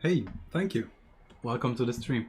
Hey, thank you. Welcome to the stream.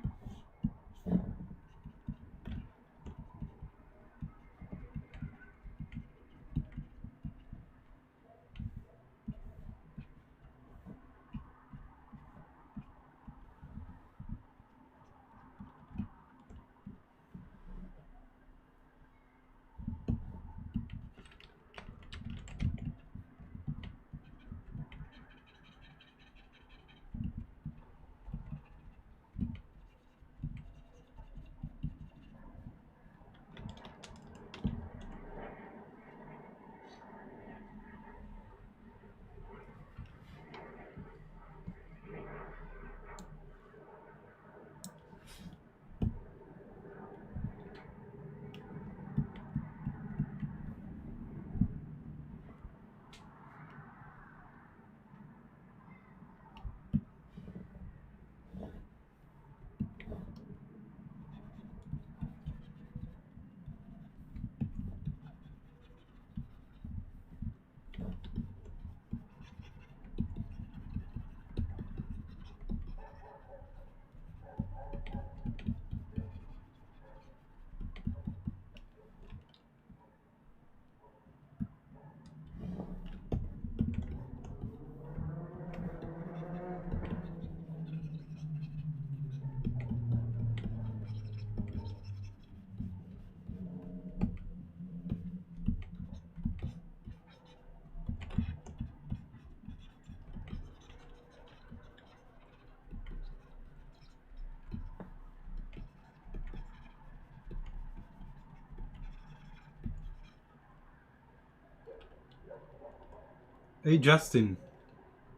Hey, Justin.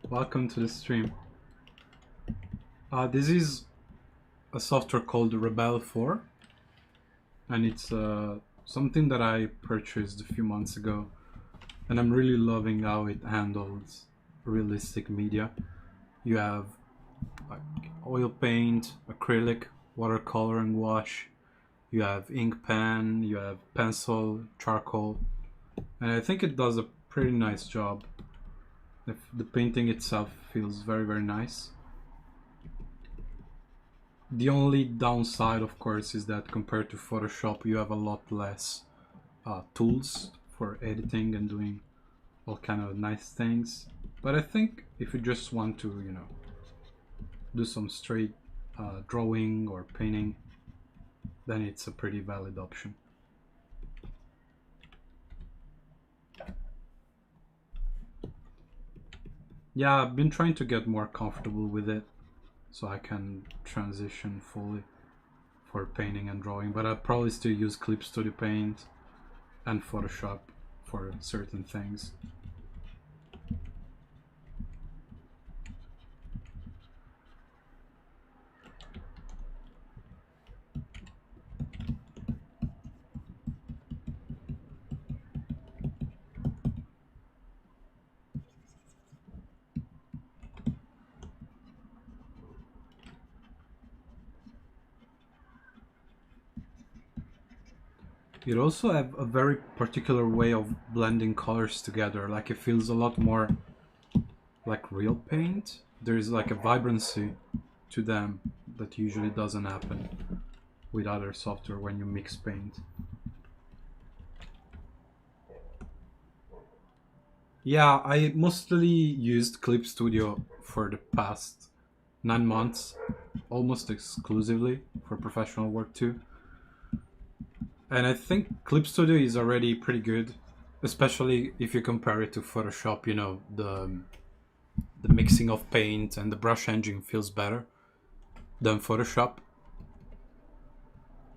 Welcome to the stream. This is a software called Rebel 4, and it's something that I purchased a few months ago, and I'm really loving how it handles realistic media. You have like oil paint, acrylic, watercolor and wash. You have ink pen, you have pencil, charcoal, and I think it does a pretty nice job. The painting itself feels very, very nice. The only downside, of course, is that compared to Photoshop, you have a lot less tools for editing and doing all kind of nice things. But I think if you just want to, do some straight drawing or painting, then it's a pretty valid option. Yeah, I've been trying to get more comfortable with it so I can transition fully for painting and drawing, but I'll probably still use Clip Studio Paint and Photoshop for certain things. It also have a very particular way of blending colors together. Like it feels a lot more like real paint. There's like a vibrancy to them that usually doesn't happen with other software when you mix paint. Yeah, I mostly used Clip Studio for the past 9 months, almost exclusively for professional work too. And I think Clip Studio is already pretty good, especially if you compare it to Photoshop. The mixing of paint and the brush engine feels better than Photoshop.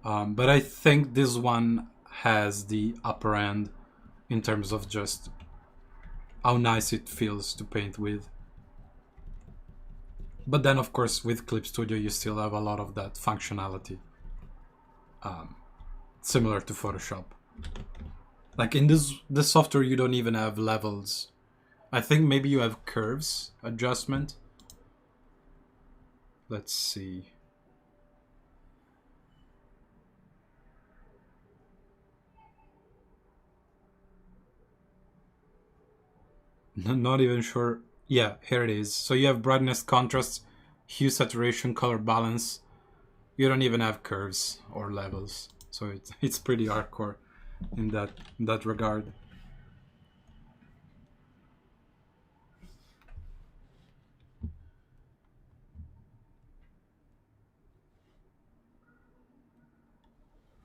But I think this one has the upper end in terms of just how nice it feels to paint with. But then, of course, with Clip Studio, you still have a lot of that functionality, similar to Photoshop. Like in this software, you don't even have levels. I think maybe you have curves adjustment. Let's see. Not even sure. Yeah, here it is. So you have brightness, contrast, hue, saturation, color balance. You don't even have curves or levels, so it's pretty hardcore in that regard.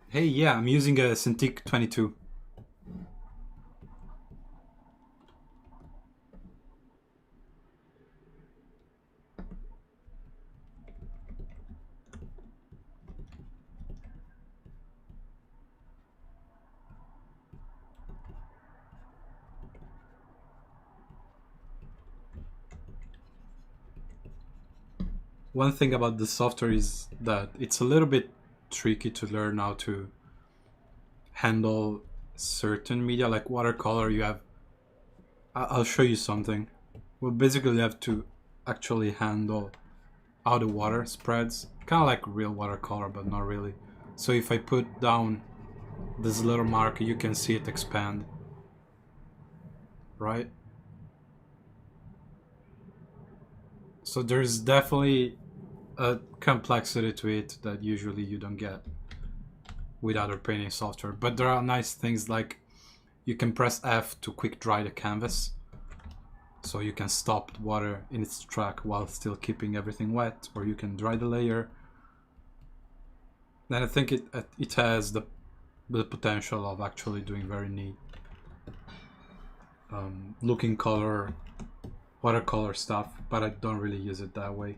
Hey, yeah, I'm using a Cintiq 22. One thing about the software is that it's a little bit tricky to learn how to handle certain media, like watercolor. You have, I'll show you something. Well, basically you have to actually handle how the water spreads, kind of like real watercolor, but not really. So if I put down this little marker, you can see it expand, right? So there's definitely a complexity to it that usually you don't get with other painting software. But there are nice things like you can press F to quick dry the canvas, so you can stop the water in its track while still keeping everything wet, or you can dry the layer. Then I think it has the potential of actually doing very neat looking color, watercolor stuff, but I don't really use it that way.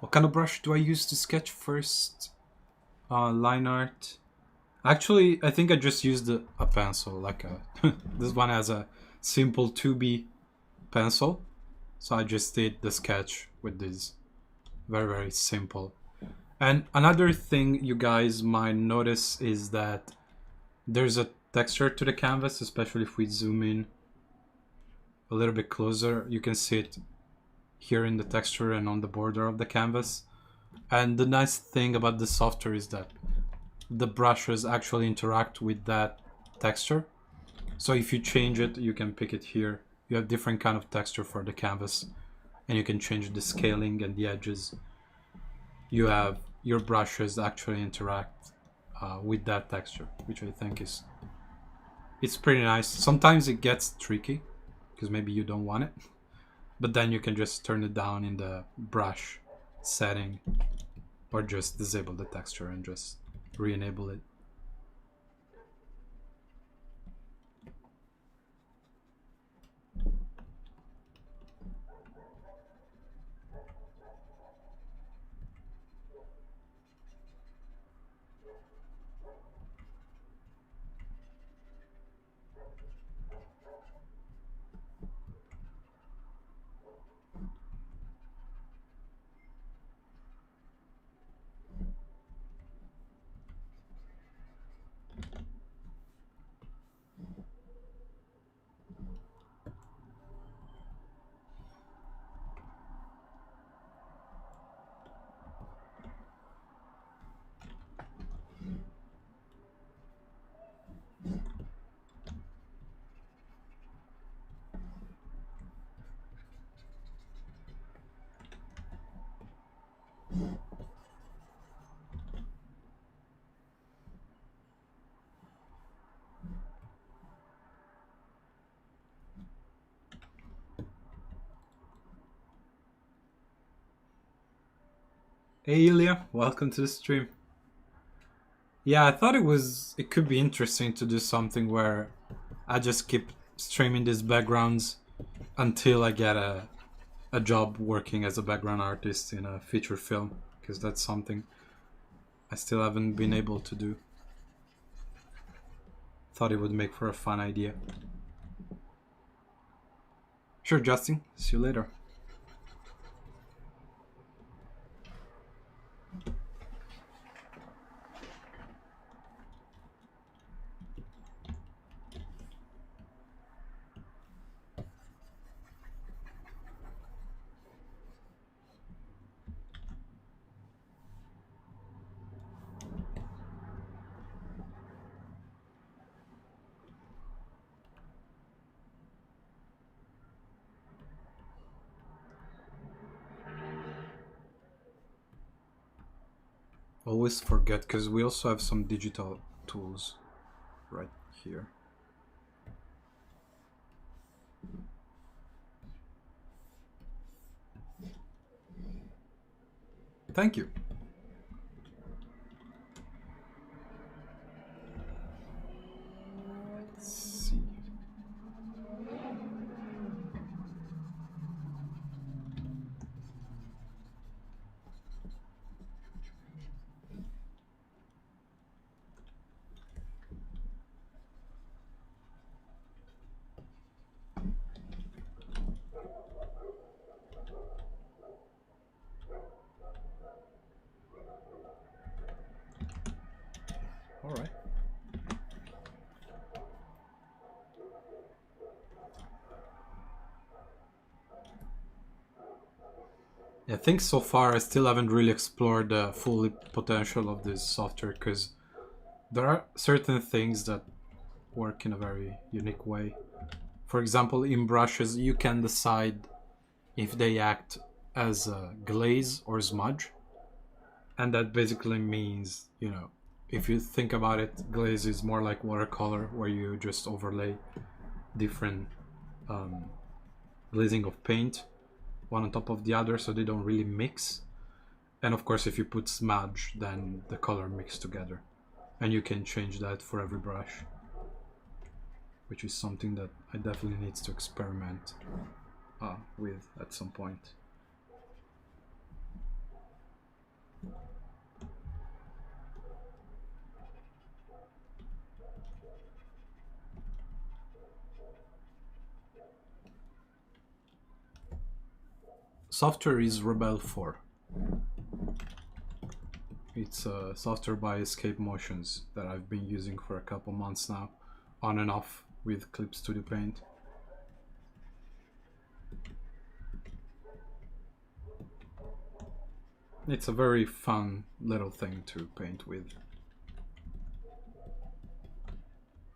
What kind of brush do I use to sketch first? Line art. Actually, I think I just used a pencil, like this one has a simple 2B pencil, so I just did the sketch with this. Very, very simple. And another thing you guys might notice is that there's a texture to the canvas, especially if we zoom in a little bit closer. You can see it here in the texture and on the border of the canvas. And the nice thing about the software is that the brushes actually interact with that texture. So if you change it, you can pick it here. You have different kind of texture for the canvas, and you can change the scaling and the edges. You have your brushes actually interact with that texture, which I think it's pretty nice. Sometimes it gets tricky because maybe you don't want it, but then you can just turn it down in the brush setting, or just disable the texture and just re-enable it. Hey Ilya, welcome to the stream. Yeah, I thought it could be interesting to do something where I just keep streaming these backgrounds until I get a job working as a background artist in a feature film, because that's something I still haven't been able to do. Thought it would make for a fun idea. Sure, Justin. See you later. always forget, because we also have some digital tools right here. Thank you. Let's see. All right. I think so far I still haven't really explored the full potential of this software, because there are certain things that work in a very unique way. For example, in brushes, you can decide if they act as a glaze or smudge. And that basically means, you know, if you think about it, glaze is more like watercolor, where you just overlay different glazing of paint one on top of the other, so they don't really mix. And of course, if you put smudge, then the color mix together, and you can change that for every brush, which is something that I definitely need to experiment with at some point. Software is Rebel 4. It's a software by Escape Motions that I've been using for a couple months now, on and off with Clip Studio Paint. It's a very fun little thing to paint with.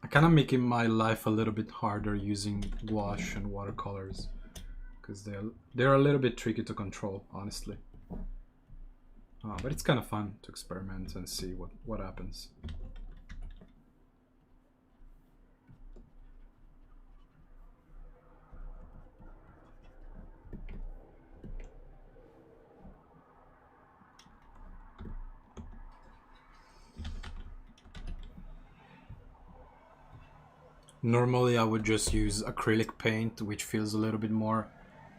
I kind of making my life a little bit harder using gouache and watercolors, because they're a little bit tricky to control, honestly. But it's kind of fun to experiment and see what happens. Normally I would just use acrylic paint, which feels a little bit more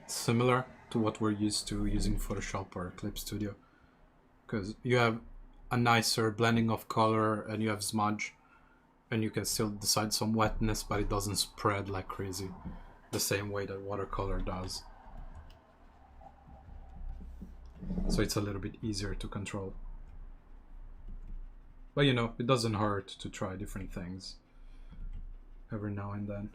similar to what we're used to using Photoshop or Clip Studio, because you have a nicer blending of color and you have smudge, and you can still decide some wetness, but it doesn't spread like crazy the same way that watercolor does. So it's a little bit easier to control. But you know, it doesn't hurt to try different things every now and then.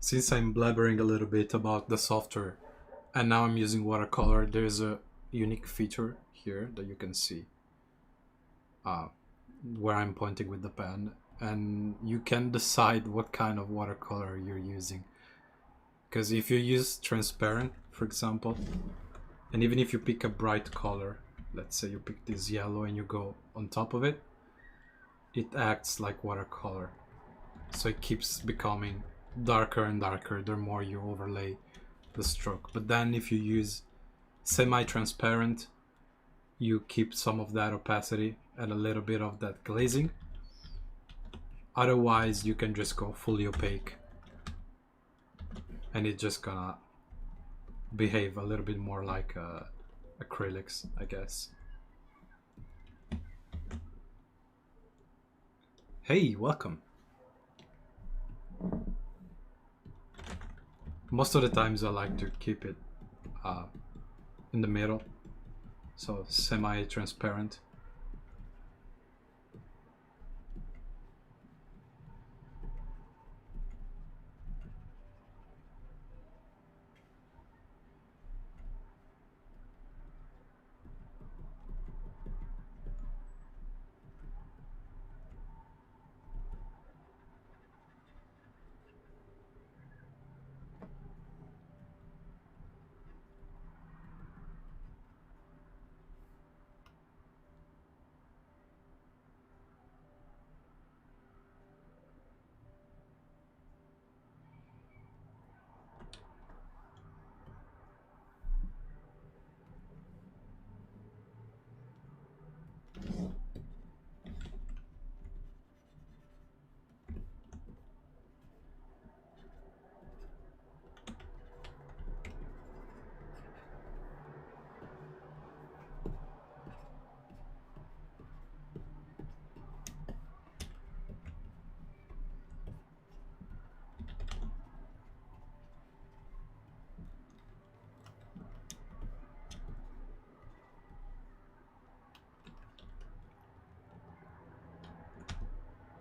Since I'm blabbering a little bit about the software and now I'm using watercolor, there's a unique feature here that you can see where I'm pointing with the pen, and you can decide what kind of watercolor you're using. Because if you use transparent, for example, and even if you pick a bright color, let's say you pick this yellow and you go on top of it, it acts like watercolor. So it keeps becoming darker and darker the more you overlay the stroke. But then if you use semi-transparent, you keep some of that opacity and a little bit of that glazing. Otherwise, you can just go fully opaque and it's just gonna behave a little bit more like acrylics, I guess. Hey, welcome. Most of the times I like to keep it in the middle, so semi-transparent.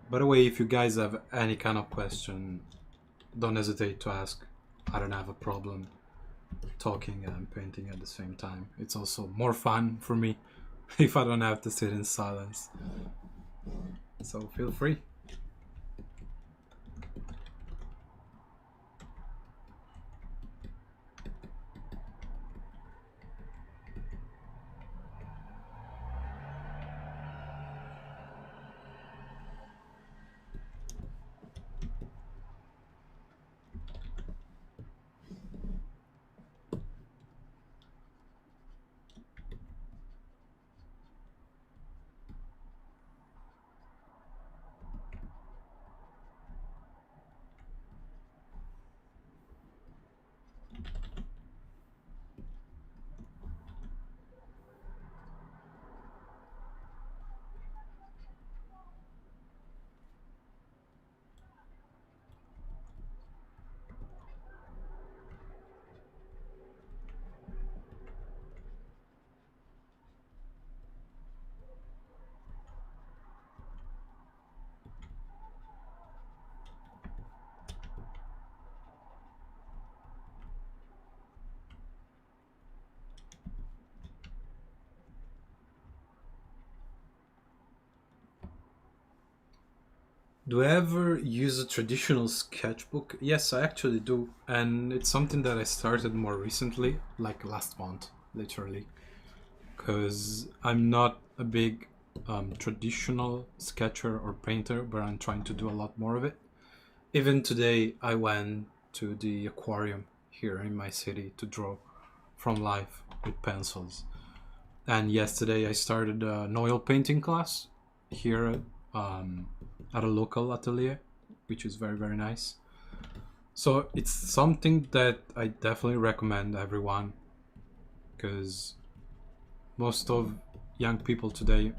By the way, if you guys have any kind of question, don't hesitate to ask. I don't have a problem talking and painting at the same time. It's also more fun for me if I don't have to sit in silence. So feel free. Do I ever use a traditional sketchbook? Yes, I actually do. And it's something that I started more recently, like last month, literally. Because I'm not a big traditional sketcher or painter, but I'm trying to do a lot more of it. Even today, I went to the aquarium here in my city to draw from life with pencils. And yesterday, I started an oil painting class here at a local atelier, which is very, very nice. So it's something that I definitely recommend everyone, because most of young people today,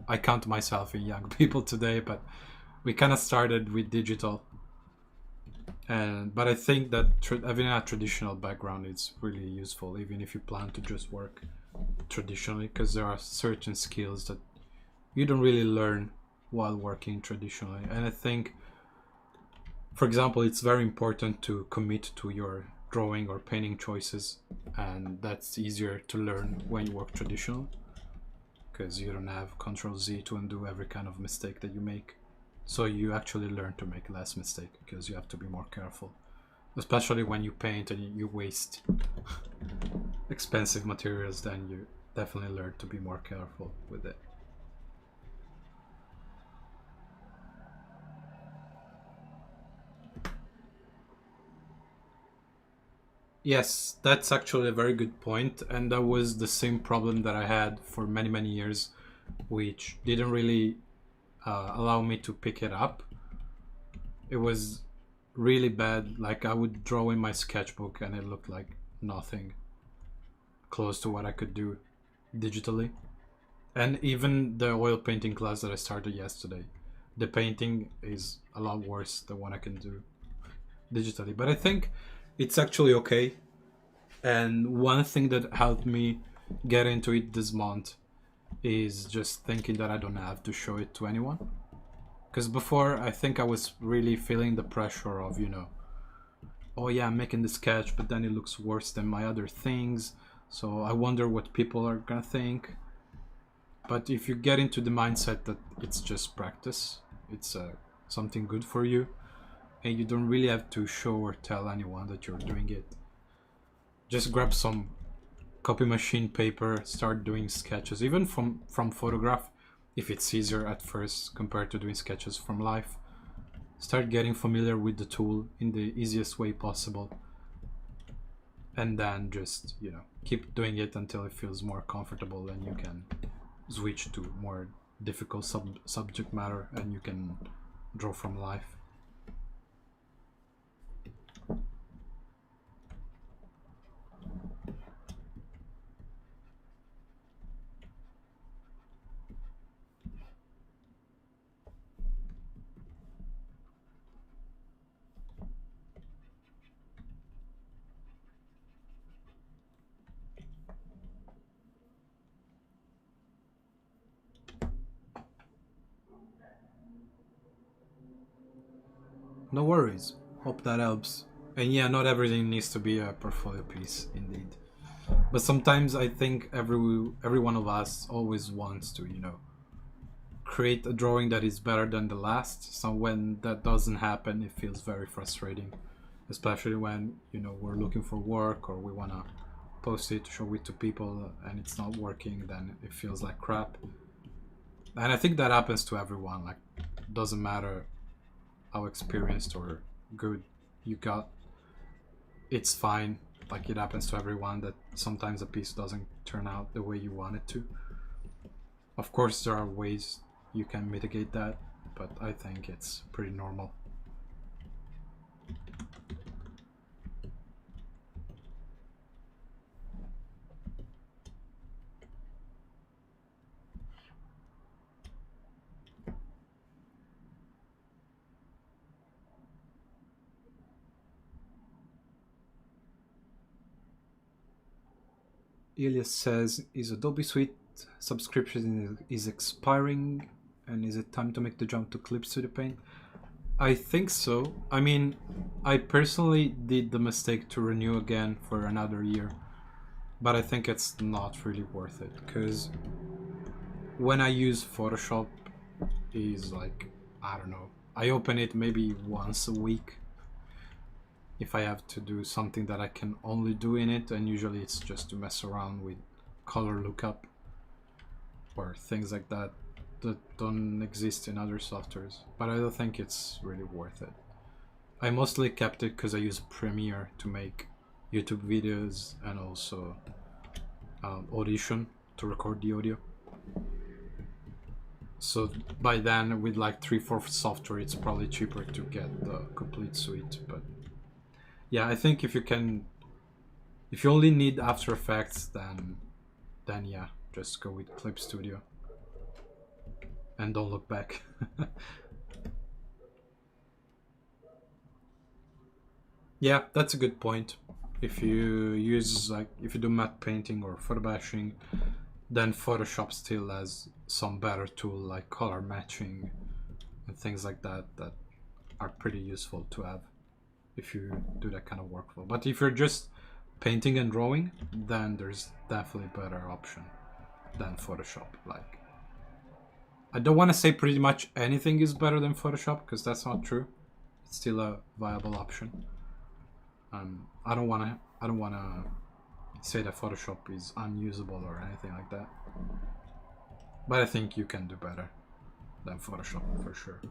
I count myself in young people today, but we kind of started with digital. But I think that having a traditional background is really useful, even if you plan to just work traditionally, because there are certain skills that you don't really learn while working traditionally. And I think, for example, it's very important to commit to your drawing or painting choices, and that's easier to learn when you work traditional, because you don't have Ctrl-Z to undo every kind of mistake that you make. So you actually learn to make less mistake, because you have to be more careful, especially when you paint and you waste expensive materials. Then you definitely learn to be more careful with it. Yes, that's actually a very good point, and that was the same problem that I had for many, many years which didn't really allow me to pick it up. It was really bad. Like, I would draw in my sketchbook and it looked like nothing close to what I could do digitally. And even the oil painting class that I started yesterday, the painting is a lot worse than what I can do digitally. But I think it's actually okay. And one thing that helped me get into it this month is just thinking that I don't have to show it to anyone. Because before, I think I was really feeling the pressure of, oh yeah, I'm making the sketch, but then it looks worse than my other things. So I wonder what people are gonna think. But if you get into the mindset that it's just practice, it's something good for you, and you don't really have to show or tell anyone that you're doing it. Just grab some copy machine paper, start doing sketches, even from photograph, if it's easier at first compared to doing sketches from life. Start getting familiar with the tool in the easiest way possible, and then just keep doing it until it feels more comfortable, and you can switch to more difficult subject matter and you can draw from life. No worries. Hope that helps. And yeah, not everything needs to be a portfolio piece, indeed. But sometimes I think every one of us always wants to, create a drawing that is better than the last. So when that doesn't happen, it feels very frustrating, especially when we're looking for work or we wanna post it, show it to people, and it's not working. Then it feels like crap. And I think that happens to everyone. Like, doesn't matter how experienced or good you got, it's fine. Like, it happens to everyone that sometimes a piece doesn't turn out the way you want it to. Of course, there are ways you can mitigate that, but I think it's pretty normal. Elias says, is Adobe Suite subscription is expiring, and is it time to make the jump to Clip Studio Paint? I think so. I mean, I personally did the mistake to renew again for another year, but I think it's not really worth it, because when I use Photoshop, is like, I don't know, I open it maybe once a week if I have to do something that I can only do in it, and usually it's just to mess around with color lookup or things like that that don't exist in other softwares. But I don't think it's really worth it. I mostly kept it because I use Premiere to make YouTube videos and also Audition to record the audio. So by then, with like 3/4 software, it's probably cheaper to get the complete suite. But yeah, I think if you only need After Effects, then yeah, just go with Clip Studio and don't look back. Yeah, that's a good point. If you if you do matte painting or photo bashing, then Photoshop still has some better tool like color matching and things like that that are pretty useful to have if you do that kind of workflow. But if you're just painting and drawing, then there's definitely a better option than Photoshop. Like, I don't want to say pretty much anything is better than Photoshop, because that's not true. It's still a viable option. I don't wanna say that Photoshop is unusable or anything like that. But I think you can do better than Photoshop for sure.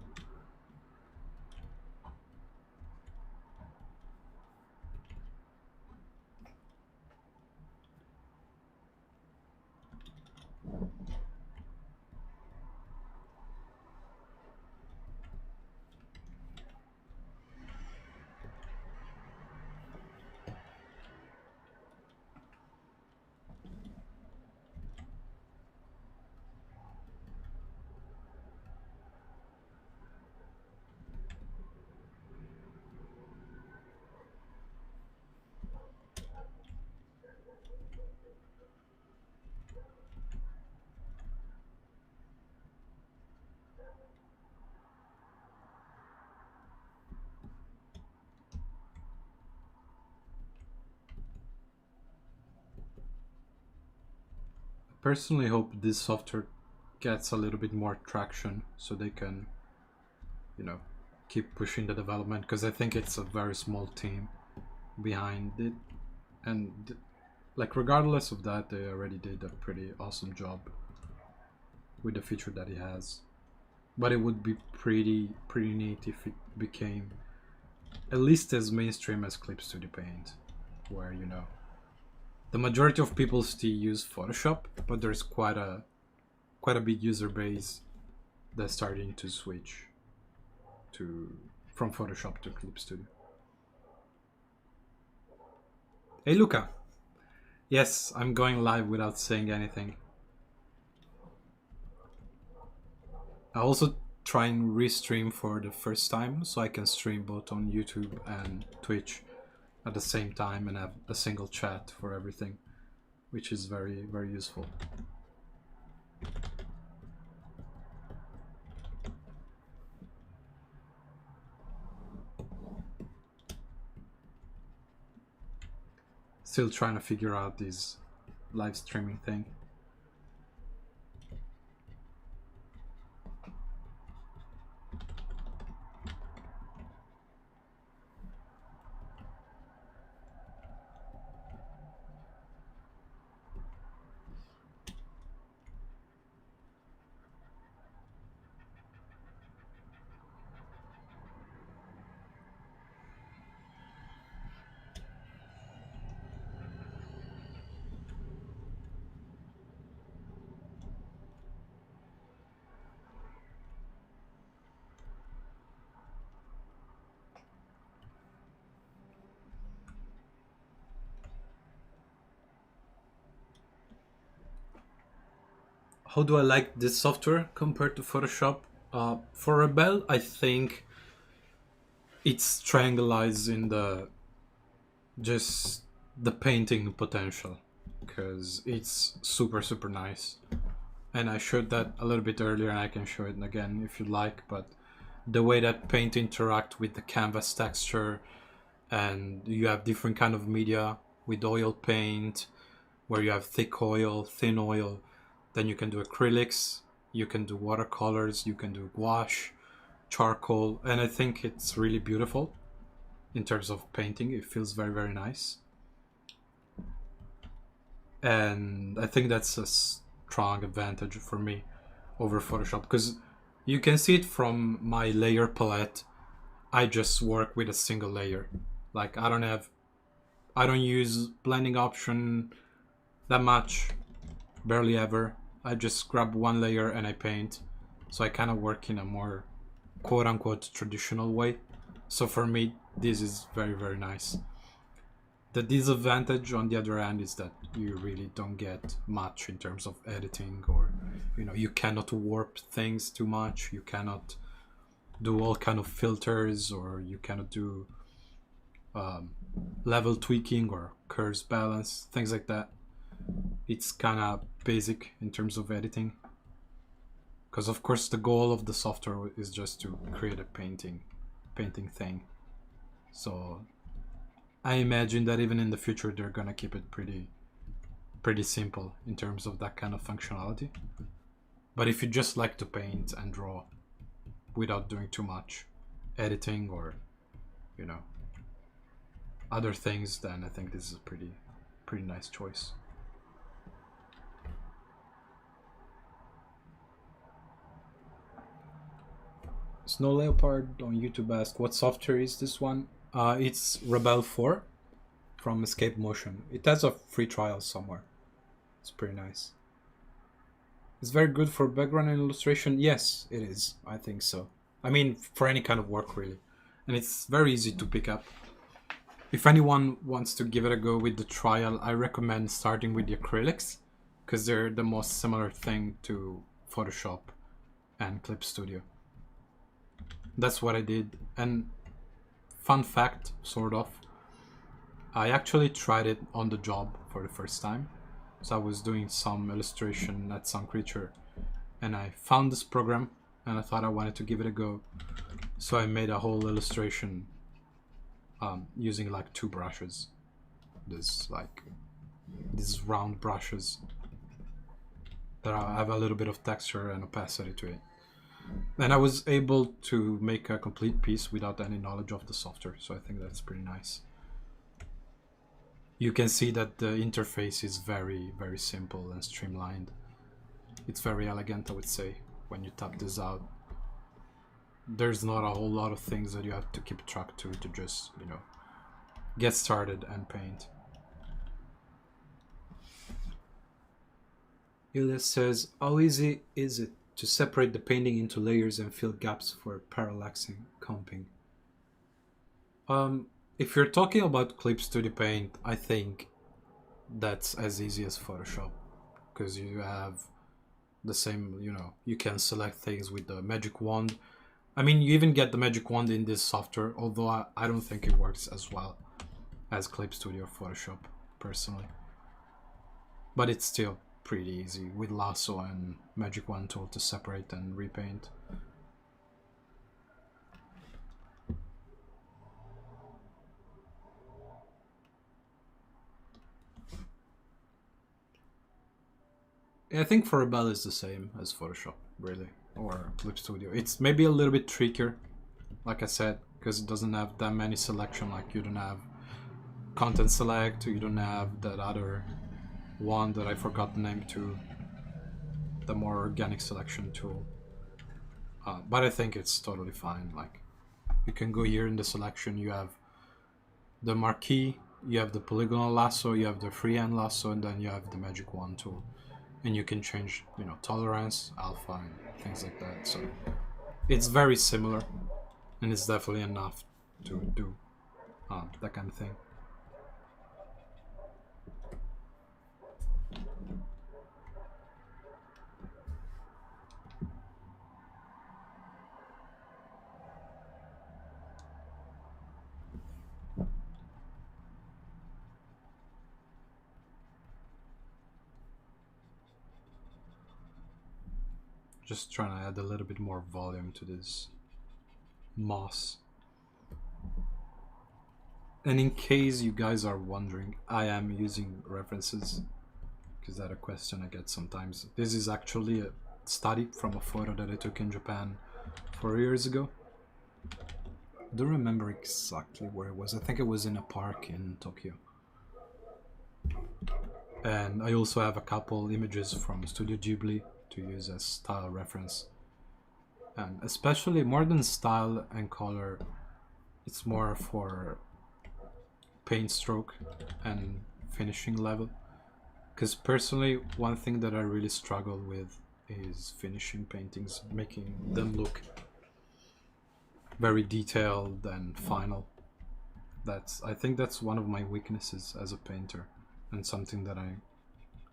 personally hope this software gets a little bit more traction so they can, you know, keep pushing the development, because I think it's a very small team behind it, and like regardless of that, they already did a pretty awesome job with the feature that it has. But it would be pretty neat if it became at least as mainstream as Clip Studio Paint, where, you know, the majority of people still use Photoshop, but there's quite a big user base that's starting to switch from Photoshop to Clip Studio. Hey Luca! Yes, I'm going live without saying anything. I also try and restream for the first time, so I can stream both on YouTube and Twitch at the same time and have a single chat for everything, which is very, very useful. Still trying to figure out this live streaming thing. How do I like this software compared to Photoshop? For Rebel, I think it's triangulates in just the painting potential, because it's super nice. And I showed that a little bit earlier, and I can show it again if you like, but the way that paint interact with the canvas texture, and you have different kind of media with oil paint, where you have thick oil, thin oil, then you can do acrylics, you can do watercolors, you can do gouache, charcoal, and I think it's really beautiful in terms of painting. It feels very nice, and I think that's a strong advantage for me over Photoshop, because you can see it from my layer palette. I just work with a single layer. Like I don't use blending option that much, barely ever. I just grab one layer and I paint. So I kind of work in a more quote-unquote traditional way. So for me, this is very nice. The disadvantage on the other hand is that you really don't get much in terms of editing, or, you know, you cannot warp things too much. You cannot do all kind of filters, or you cannot do level tweaking or curves balance, things like that. It's kind of basic in terms of editing, because of course the goal of the software is just to create a painting thing. So I imagine that even in the future they're gonna keep it pretty simple in terms of that kind of functionality. But if you just like to paint and draw without doing too much editing or, you know, other things, then I think this is a pretty nice choice. Snow Leopard on YouTube asked, what software is this one? It's Rebel 4 from Escape Motion. It has a free trial somewhere. It's pretty nice. It's very good for background and illustration. Yes, it is. I think so. I mean, for any kind of work, really. And it's very easy to pick up. If anyone wants to give it a go with the trial, I recommend starting with the acrylics, because they're the most similar thing to Photoshop and Clip Studio. That's what I did. And fun fact, sort of, I actually tried it on the job for the first time. So I was doing some illustration at some creature, and I found this program and I thought I wanted to give it a go. So I made a whole illustration using like 2 brushes. These round brushes. that have a little bit of texture and opacity to it. And I was able to make a complete piece without any knowledge of the software, so I think that's pretty nice. You can see that the interface is very, very simple and streamlined. It's very elegant, I would say, when you tap this out. There's not a whole lot of things that you have to keep track to just, you know, get started and paint. Ilya says, how easy is it to separate the painting into layers and fill gaps for parallaxing comping? If you're talking about Clip Studio Paint, I think that's as easy as Photoshop, because you have the same, you know, you can select things with the magic wand. I mean, you even get the magic wand in this software, although I don't think it works as well as Clip Studio or Photoshop, personally. But it's still pretty easy with lasso and magic wand tool to separate and repaint. I think for Rebel is the same as Photoshop, really, or Clip Studio. It's maybe a little bit trickier, like I said, because it doesn't have that many selection. Like you don't have content select, you don't have that other one that I forgot the name to, the more organic selection tool. But I think it's totally fine. Like you can go here in the selection, you have the marquee, you have the polygonal lasso, you have the freehand lasso, and then you have the magic wand tool. And you can change, you know, tolerance, alpha, and things like that. So it's very similar, and it's definitely enough to do that kind of thing. Just trying to add a little bit more volume to this moss. And in case you guys are wondering, I am using references, because that's a question I get sometimes. This is actually a study from a photo that I took in Japan 4 years ago. I don't remember exactly where it was. I think it was in a park in Tokyo. And I also have a couple images from Studio Ghibli to use as style reference. And especially more than style and color, it's more for paint stroke and finishing level. Because personally, one thing that I really struggle with is finishing paintings, making them look very detailed and final. I think that's one of my weaknesses as a painter, and something that I'm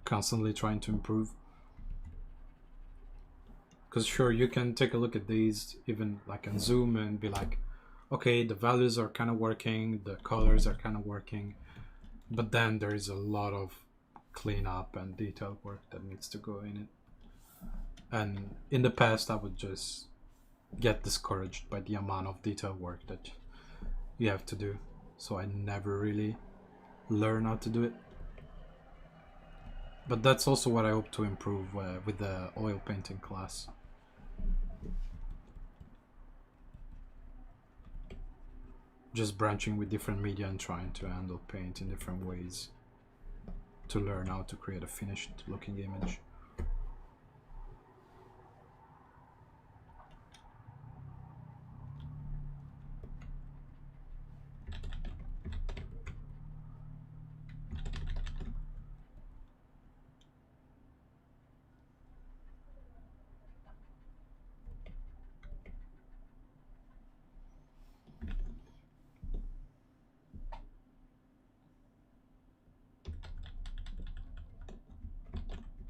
constantly trying to improve. Because sure, you can take a look at these even like on Zoom and be like, okay, the values are kind of working, the colors are kind of working, but then there is a lot of cleanup and detail work that needs to go in it. And in the past, I would just get discouraged by the amount of detail work that you have to do, so I never really learn how to do it. But that's also what I hope to improve with the oil painting class. Just branching with different media and trying to handle paint in different ways to learn how to create a finished looking image.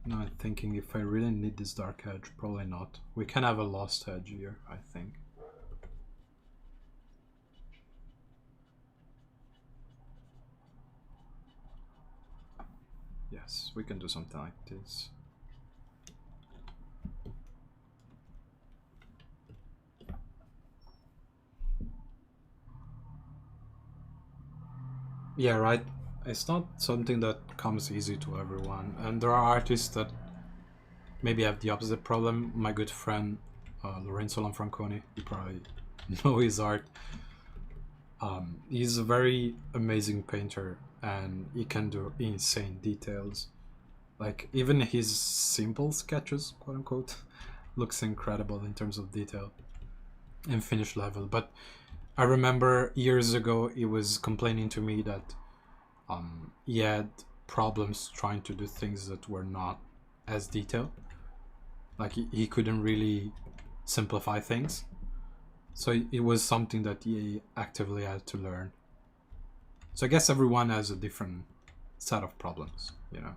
Now I'm thinking if I really need this dark edge, probably not. We can have a lost edge here, I think. Yes, we can do something like this. Yeah, right. It's not something that comes easy to everyone, and there are artists that maybe have the opposite problem. My good friend Lorenzo Lanfranconi, you probably know his art. He's a very amazing painter, and he can do insane details. Like even his simple sketches, quote unquote, looks incredible in terms of detail and finish level. But I remember years ago he was complaining to me that he had problems trying to do things that were not as detailed. Like he couldn't really simplify things. So it was something that he actively had to learn. So I guess everyone has a different set of problems, you know.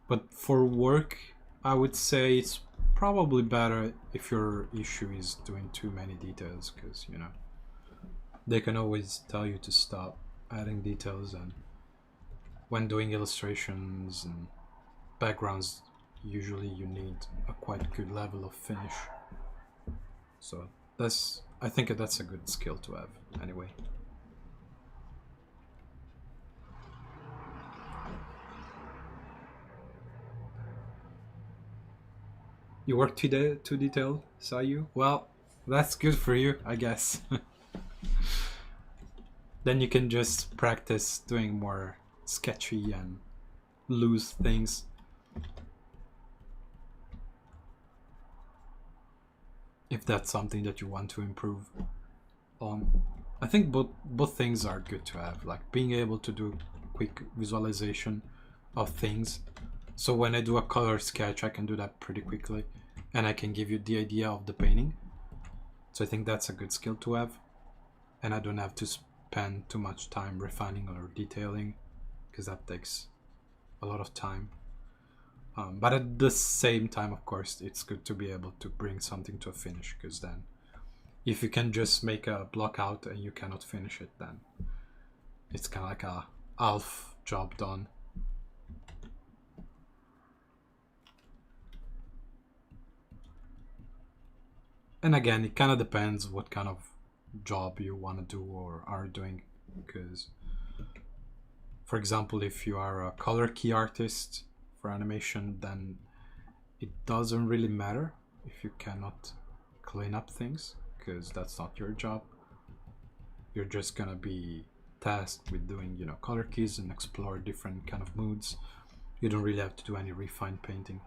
But for work, I would say it's probably better if your issue is doing too many details, because, you know, they can always tell you to stop adding details, and when doing illustrations and backgrounds, usually you need a quite good level of finish. So I think that's a good skill to have anyway. You work too detailed, saw you? Well, that's good for you, I guess. Then you can just practice doing more sketchy and loose things. If that's something that you want to improve on. I think both things are good to have, like being able to do quick visualization of things. So when I do a color sketch, I can do that pretty quickly, and I can give you the idea of the painting. So I think that's a good skill to have, and I don't have to spend too much time refining or detailing, because that takes a lot of time. But at the same time, of course, it's good to be able to bring something to a finish, because then if you can just make a block out and you cannot finish it, then it's kind of like a half job done. And again, it kind of depends what kind of job you want to do or are doing, because for example, if you are a color key artist for animation, then it doesn't really matter if you cannot clean up things, because that's not your job. You're just gonna be tasked with doing, you know, color keys and explore different kind of moods. You don't really have to do any refined painting.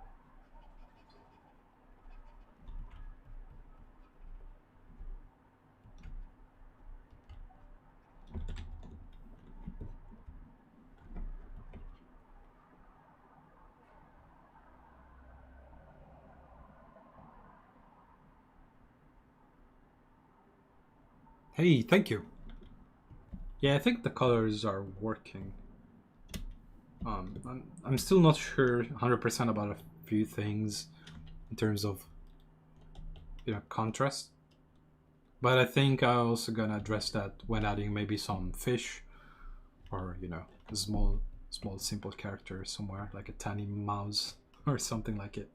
Hey, thank you. Yeah, I think the colors are working. I'm still not sure 100% about a few things in terms of, you know, contrast, but I think I'm also gonna address that when adding maybe some fish, or, you know, a small simple character somewhere, like a tiny mouse or something like it.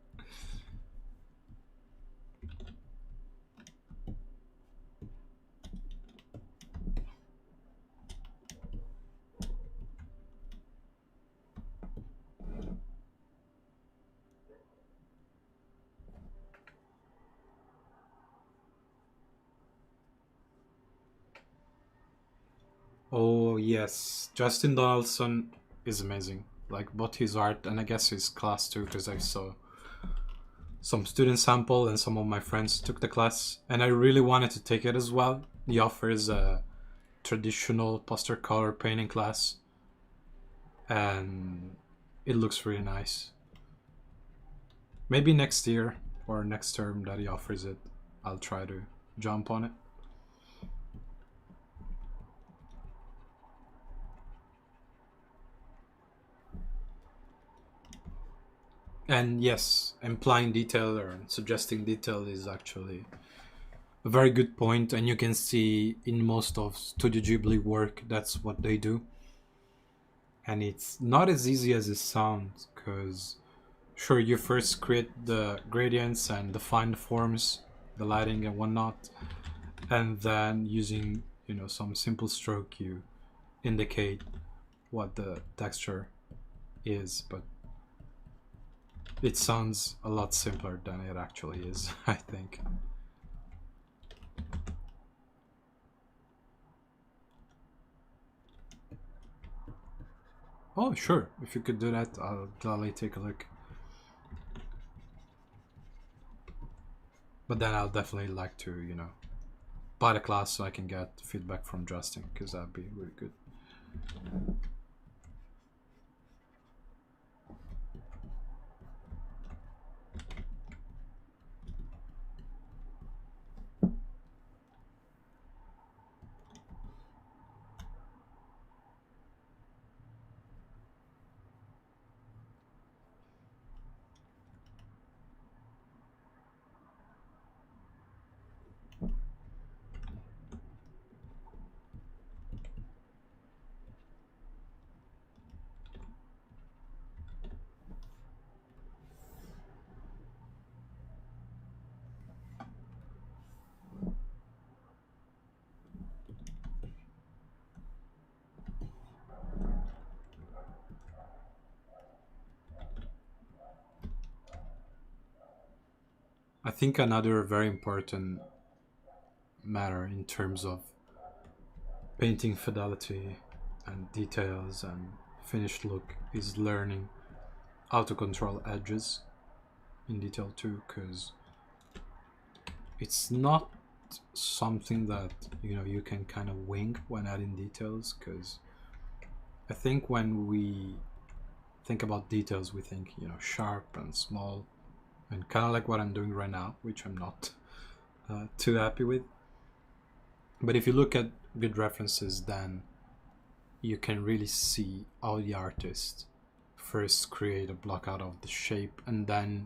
Oh yes, Justin Donaldson is amazing. Like both his art and I guess his class too, because I saw some student sample and some of my friends took the class, and I really wanted to take it as well. He offers a traditional poster color painting class, and it looks really nice. Maybe next year or next term that he offers it, I'll try to jump on it. And yes, implying detail or suggesting detail is actually a very good point, and you can see in most of Studio Ghibli work that's what they do. And it's not as easy as it sounds, because sure, you first create the gradients and define the forms, the lighting and whatnot, and then using, you know, some simple stroke, you indicate what the texture is. But It sounds a lot simpler than it actually is, I think. Oh, sure. If you could do that, I'll gladly take a look. But then I'll definitely like to, you know, buy the class so I can get feedback from Justin, because that'd be really good. I think another very important matter in terms of painting fidelity and details and finished look is learning how to control edges in detail too, because it's not something that, you know, you can kind of wing when adding details, because I think when we think about details we think, you know, sharp and small, and kind of like what I'm doing right now, which I'm not too happy with. But if you look at good references, then you can really see how the artist first create a block out of the shape, and then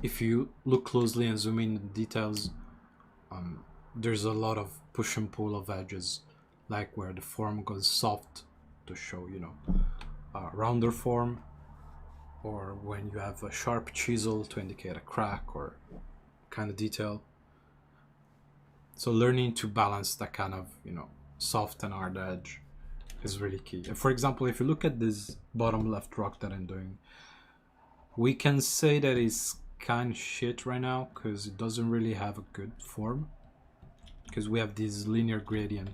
if you look closely and zoom in the details, there's a lot of push and pull of edges, like where the form goes soft to show, you know, a rounder form, or when you have a sharp chisel to indicate a crack or kind of detail. So learning to balance that kind of, you know, soft and hard edge is really key. For example, if you look at this bottom left rock that I'm doing, we can say that it's kind of shit right now because it doesn't really have a good form, because we have this linear gradient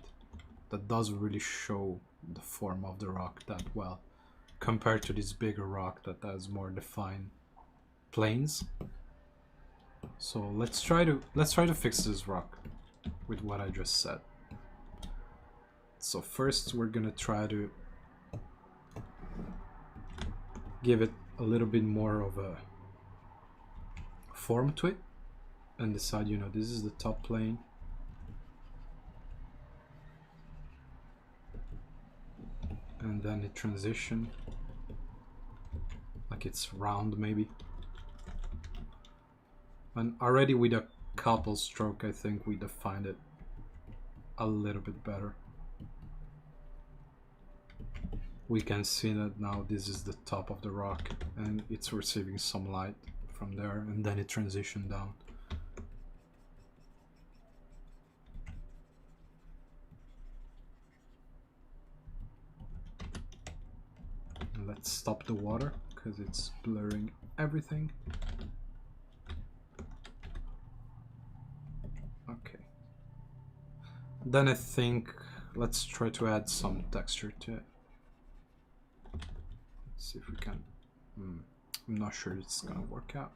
that doesn't really show the form of the rock that well, compared to this bigger rock that has more defined planes. So let's try to fix this rock with what I just said. So first we're gonna try to give it a little bit more of a form to it and decide, you know, this is the top plane. And then it transition like it's round maybe. And already with a couple stroke, I think we defined it a little bit better. We can see that now this is the top of the rock and it's receiving some light from there, and then it transitioned down. And let's stop the water because it's blurring everything. Okay. Then I think let's try to add some texture to it. Let's see if we can. I'm not sure it's gonna work out.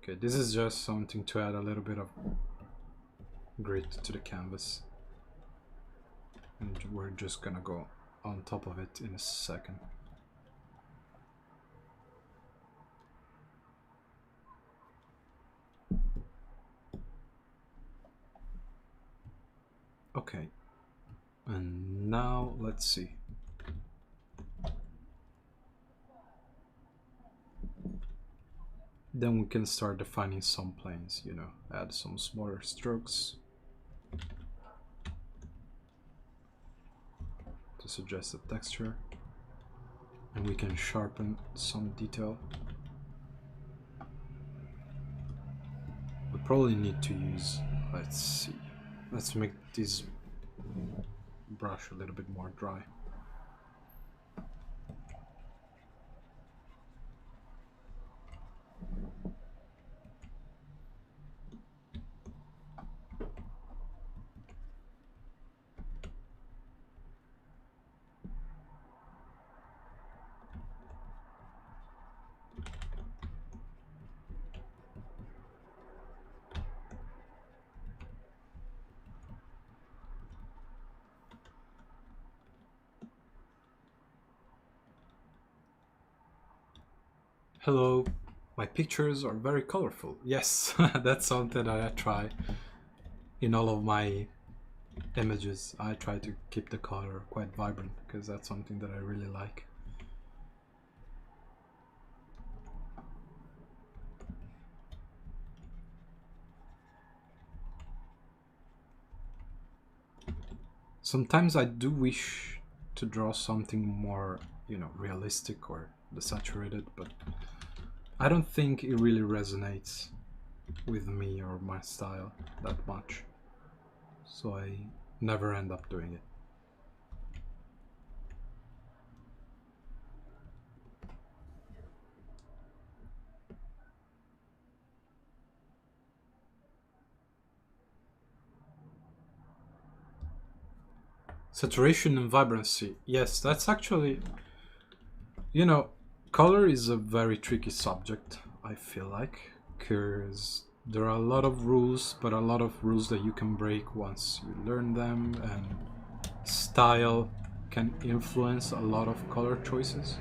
Okay, this is just something to add a little bit of grit to the canvas. And we're just gonna go on top of it in a second. Okay, and now let's see. Then we can start defining some planes, you know, add some smaller strokes to suggest a texture, and we can sharpen some detail. We probably need to use, let's see, let's make this brush a little bit more dry. Hello, my pictures are very colorful. Yes, that's something that I try in all of my images. I try to keep the color quite vibrant because that's something that I really like. Sometimes I do wish to draw something more, you know, realistic or desaturated, but I don't think it really resonates with me or my style that much, so I never end up doing it. Saturation and vibrancy. Yes, that's actually, you know, color is a very tricky subject, I feel like, because there are a lot of rules, but a lot of rules that you can break once you learn them, and style can influence a lot of color choices.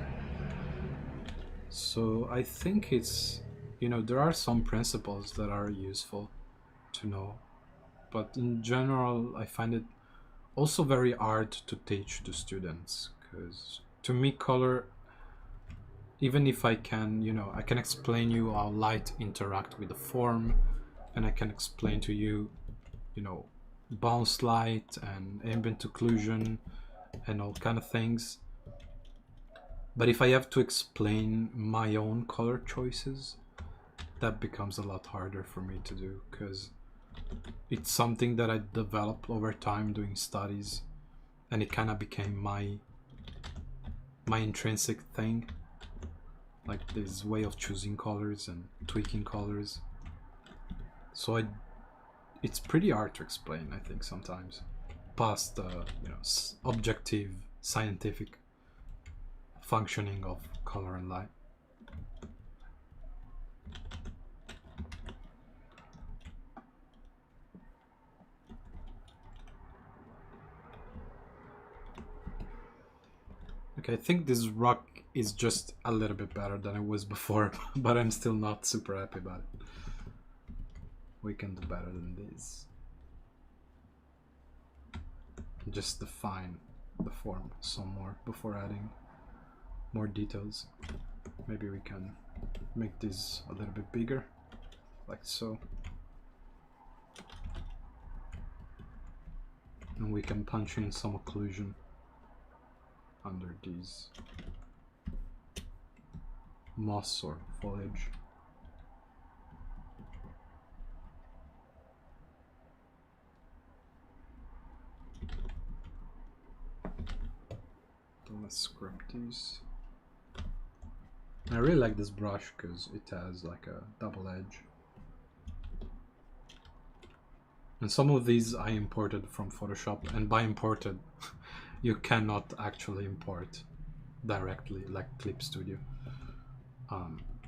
So I think it's, you know, there are some principles that are useful to know, but in general, I find it also very hard to teach to students, because to me, color, even if I can, you know, I can explain you how light interact with the form, and I can explain to you, you know, bounce light and ambient occlusion and all kind of things. But if I have to explain my own color choices, that becomes a lot harder for me to do, because it's something that I developed over time doing studies, and it kind of became my intrinsic thing, like this way of choosing colors and tweaking colors. So it's pretty hard to explain, I think, sometimes, past the, you know, objective scientific functioning of color and light. Okay, I think this rock is just a little bit better than it was before, but I'm still not super happy about it. We can do better than this. Just define the form some more before adding more details. Maybe we can make this a little bit bigger, like so. And we can punch in some occlusion under these moss or foliage. Let's scrub these. I really like this brush because it has like a double edge. And some of these I imported from Photoshop, and by imported, you cannot actually import directly like Clip Studio.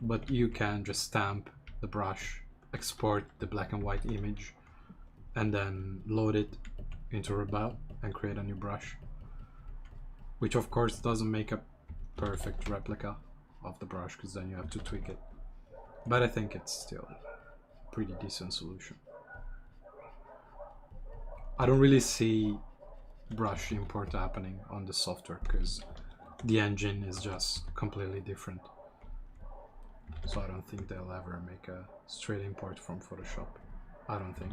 But you can just stamp the brush, export the black and white image, and then load it into Rebel and create a new brush. Which of course doesn't make a perfect replica of the brush, because then you have to tweak it. But I think it's still a pretty decent solution. I don't really see brush import happening on the software because the engine is just completely different. So I don't think they'll ever make a straight import from Photoshop. I don't think.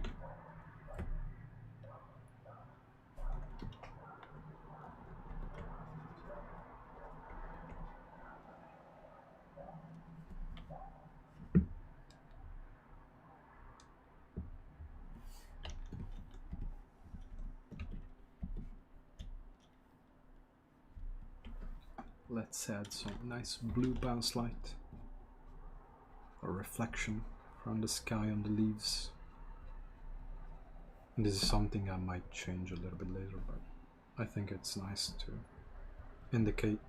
let's add some nice blue bounce light or reflection from the sky on the leaves. And this is something I might change a little bit later, but I think it's nice to indicate.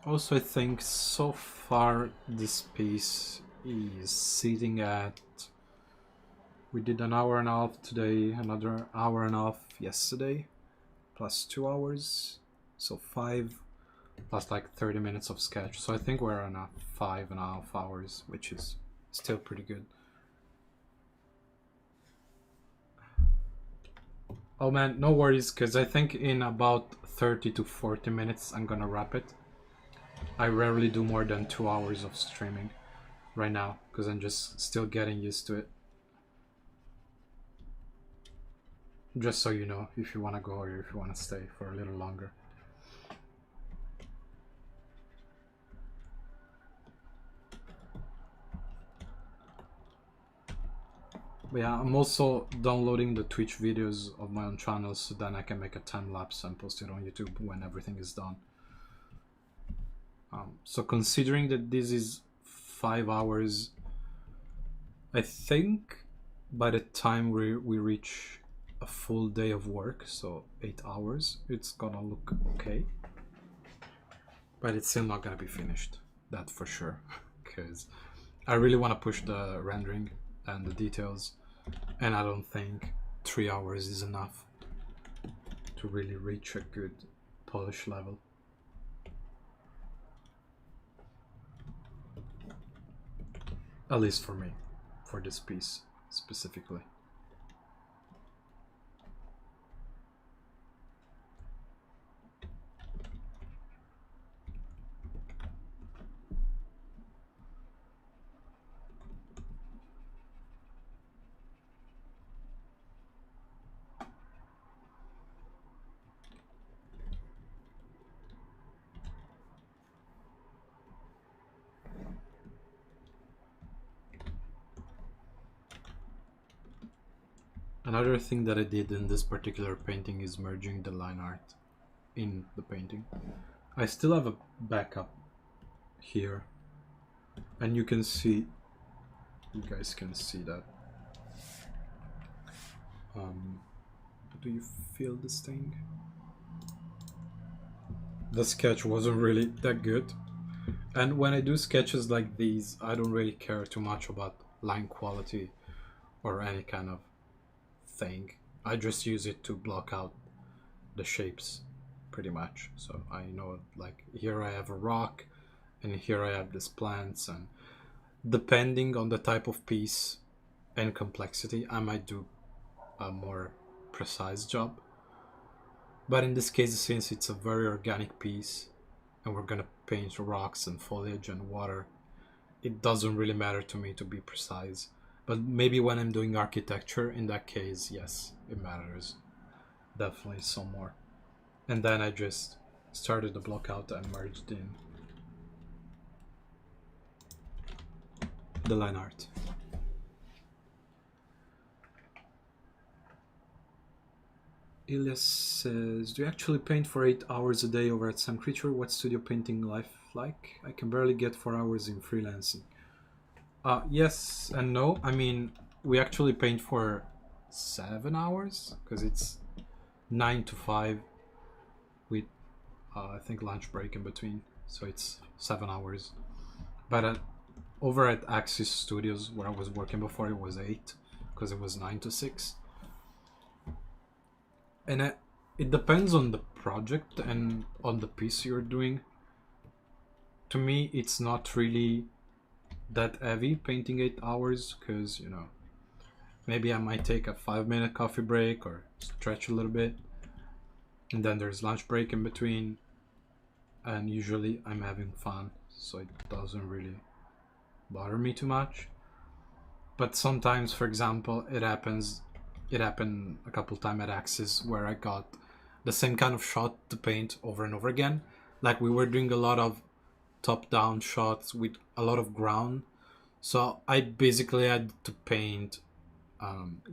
Also, I think so far this piece is sitting at, we did an hour and a half today, another hour and a half yesterday, plus 2 hours, so 5, plus like 30 minutes of sketch. So I think we're on a 5.5 hours, which is still pretty good. Oh man, no worries, because I think in about 30 to 40 minutes I'm gonna wrap it. I rarely do more than 2 hours of streaming right now because I'm just still getting used to it. Just so you know, if you want to go or if you want to stay for a little longer. But yeah, I'm also downloading the Twitch videos of my own channel so then I can make a time lapse and post it on YouTube when everything is done. So considering that this is 5 hours, I think by the time we reach a full day of work, so 8 hours, it's gonna look okay. But it's still not gonna be finished, that for sure, because I really want to push the rendering and the details, and I don't think 3 hours is enough to really reach a good polish level. At least for me, for this piece specifically. Another thing that I did in this particular painting is merging the line art in the painting. I still have a backup here, and you can see, you guys can see that. Do you feel this thing? The sketch wasn't really that good, and when I do sketches like these, I don't really care too much about line quality or any kind of thing. I just use it to block out the shapes pretty much. So I know, like, here I have a rock and here I have these plants, and depending on the type of piece and complexity I might do a more precise job. But in this case, since it's a very organic piece and we're gonna paint rocks and foliage and water, it doesn't really matter to me to be precise. But maybe when I'm doing architecture, in that case, yes, it matters. Definitely some more. And then I just started the block out and merged in the line art. Ilias says, do you actually paint for 8 hours a day over at Sam Creature? What's studio painting life like? I can barely get 4 hours in freelancing. Yes and no. I mean, we actually paint for 7 hours because it's 9 to 5 with I think lunch break in between, so it's 7 hours. But over at Axis Studios where I was working before, it was 8 because it was 9 to 6. And it depends on the project and on the piece you're doing. To me, it's not really that heavy painting 8 hours because, you know, maybe I might take a 5-minute coffee break or stretch a little bit. and then there's lunch break in between, and usually I'm having fun, so it doesn't really bother me too much. But sometimes, for example, it happened a couple times at Axis where I got the same kind of shot to paint over and over again. Like we were doing a lot of top-down shots with a lot of ground, so I basically had to paint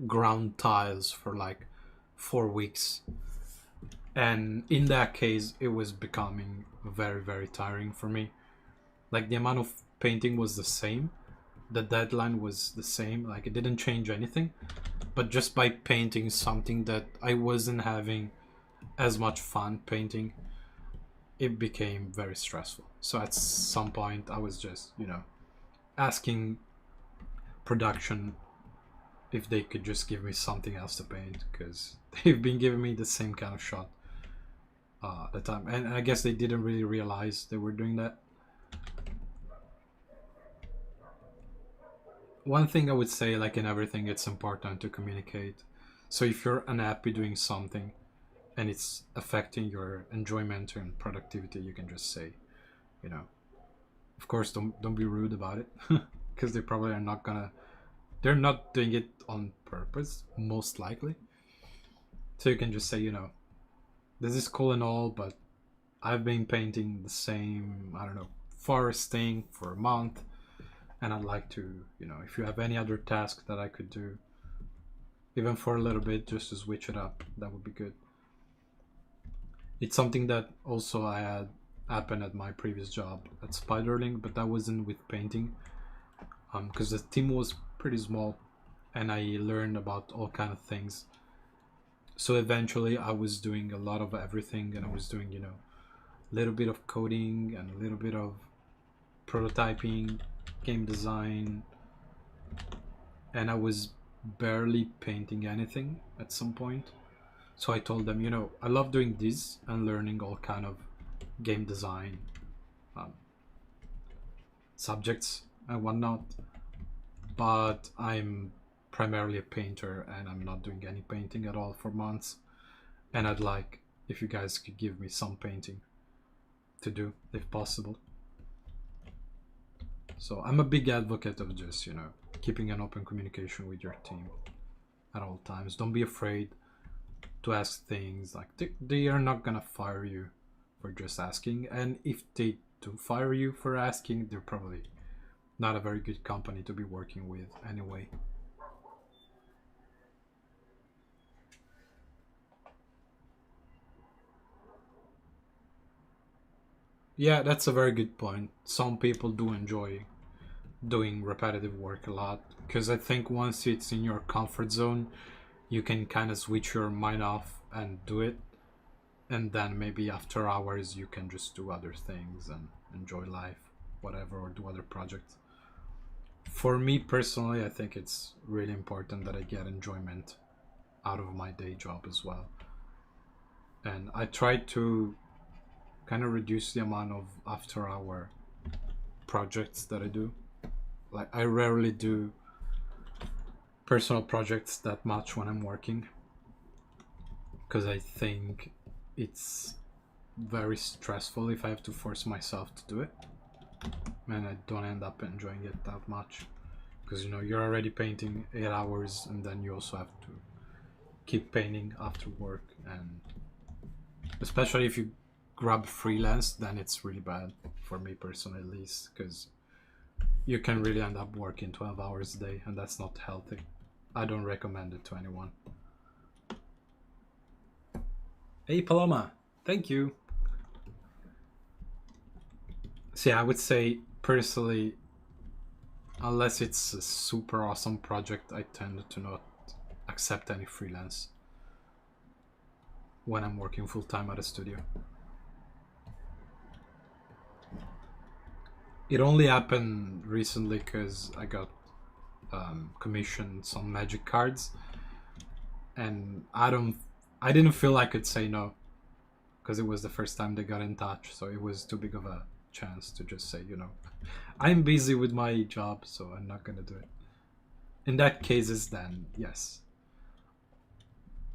ground tiles for like 4 weeks, and in that case it was becoming very, very tiring for me. Like the amount of painting was the same, the deadline was the same, like it didn't change anything, but just by painting something that I wasn't having as much fun painting, it became very stressful. So at some point I was just, asking production if they could just give me something else to paint, because they've been giving me the same kind of shot at the time, and I guess they didn't really realize they were doing that. One thing I would say, like in everything, it's important to communicate. So if you're unhappy doing something and it's affecting your enjoyment and productivity, you can just say, of course, don't be rude about it, because they probably are not gonna, they're not doing it on purpose, most likely. So you can just say, this is cool and all, but I've been painting the same, I don't know, forest thing for a month, and I'd like to, if you have any other task that I could do, even for a little bit, just to switch it up, that would be good. It's something that also I had happen at my previous job at Spiderling, but that wasn't with painting, because the team was pretty small and I learned about all kind of things. So eventually I was doing a lot of everything, and I was doing, a little bit of coding and a little bit of prototyping, game design, and I was barely painting anything at some point. So I told them, I love doing this and learning all kind of game design subjects and whatnot, but I'm primarily a painter and I'm not doing any painting at all for months, and I'd like if you guys could give me some painting to do if possible. So I'm a big advocate of just, keeping an open communication with your team at all times. Don't be afraid to ask things. Like they are not gonna fire you for just asking, and if they do fire you for asking, they're probably not a very good company to be working with anyway. Yeah, that's a very good point. Some people do enjoy doing repetitive work a lot, because I think once it's in your comfort zone, you can kind of switch your mind off and do it, and then maybe after hours you can just do other things and enjoy life, whatever, or do other projects. For me personally, I think it's really important that I get enjoyment out of my day job as well, and I try to kind of reduce the amount of after hour projects that I do. Like I rarely do personal projects that much when I'm working, because I think it's very stressful if I have to force myself to do it, and I don't end up enjoying it that much, because you're already painting 8 hours and then you also have to keep painting after work, and especially if you grab freelance, then it's really bad for me personally, at least, because you can really end up working 12 hours a day, and that's not healthy. I don't recommend it to anyone. Hey Paloma, thank you. So yeah, I would say personally, unless it's a super awesome project, I tend to not accept any freelance when I'm working full-time at a studio. It only happened recently because I got commissioned some magic cards, and I didn't feel I could say no, because it was the first time they got in touch, so it was too big of a chance to just say, I'm busy with my job, so I'm not gonna do it. In that cases, then yes,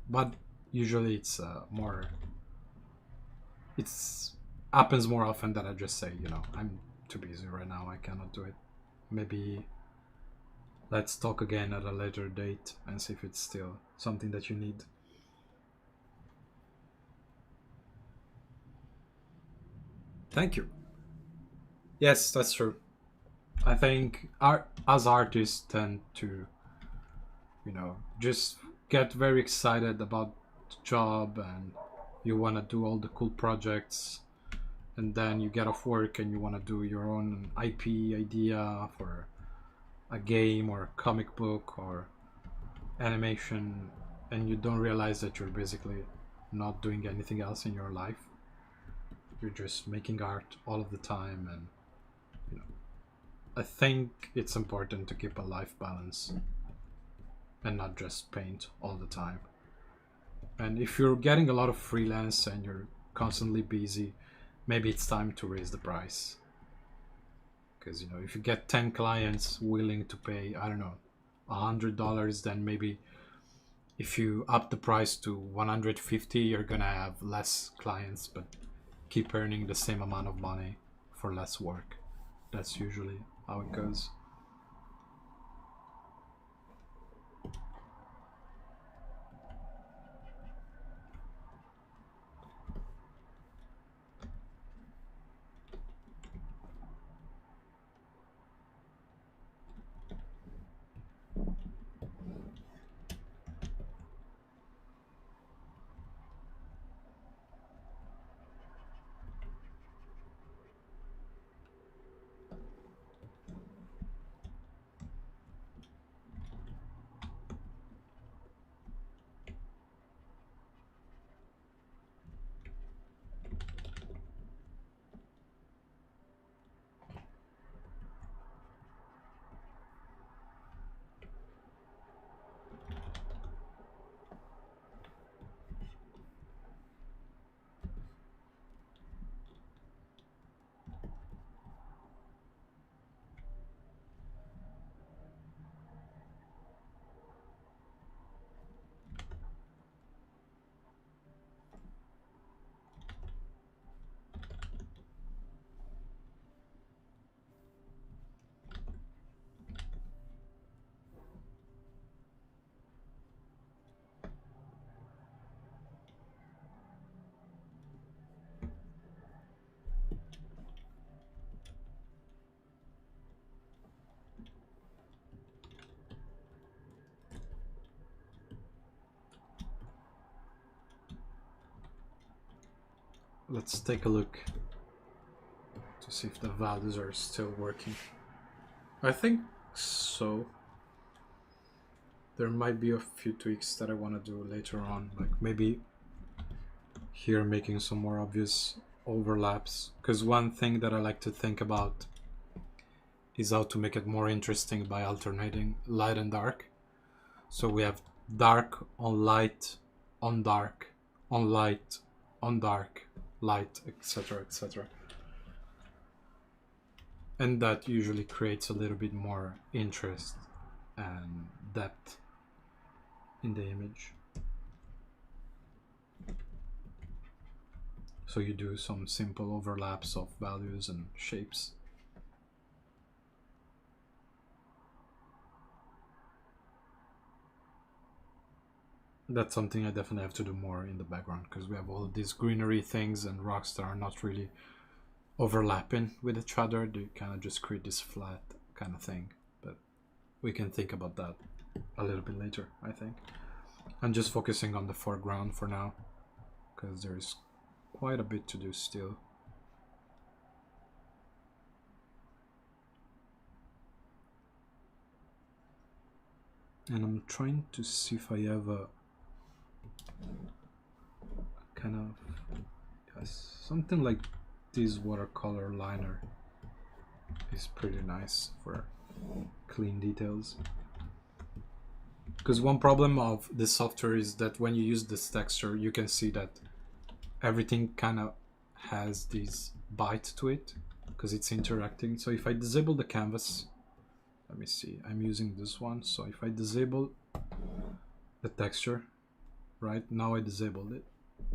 but usually it's more it's happens more often that I just say, you know, I'm too busy right now, I cannot do it. Maybe let's talk again at a later date and see if it's still something that you need. Thank you. Yes, that's true. I think as artists tend to, you know, just get very excited about the job, and you want to do all the cool projects, and then you get off work and you want to do your own IP idea for a game or a comic book or animation, and you don't realize that you're basically not doing anything else in your life. You're just making art all of the time, and you know, I think it's important to keep a life balance and not just paint all the time. And if you're getting a lot of freelance and you're constantly busy, maybe it's time to raise the price. Because you know, if you get 10 clients willing to pay, I don't know, $100, then maybe if you up the price to 150, you're gonna have less clients, but keep earning the same amount of money for less work. That's usually how it goes. Let's take a look to see if the values are still working. I think so. There might be a few tweaks that I want to do later on, like maybe here making some more obvious overlaps, because one thing that I like to think about is how to make it more interesting by alternating light and dark. So we have dark on light, on dark, on light, on dark, light, etc., etc. And that usually creates a little bit more interest and depth in the image. So you do some simple overlaps of values and shapes. That's something I definitely have to do more in the background, because we have all these greenery things and rocks that are not really overlapping with each other. They kind of just create this flat kind of thing, but we can think about that a little bit later, I think. I'm just focusing on the foreground for now, because there's quite a bit to do still. And I'm trying to see if I have a kind of, yes, something like this watercolor liner is pretty nice for clean details. Because one problem of this software is that when you use this texture, you can see that everything kind of has this bite to it because it's interacting. So if I disable the canvas, let me see, I'm using this one. So if I disable the texture, right now I disabled it,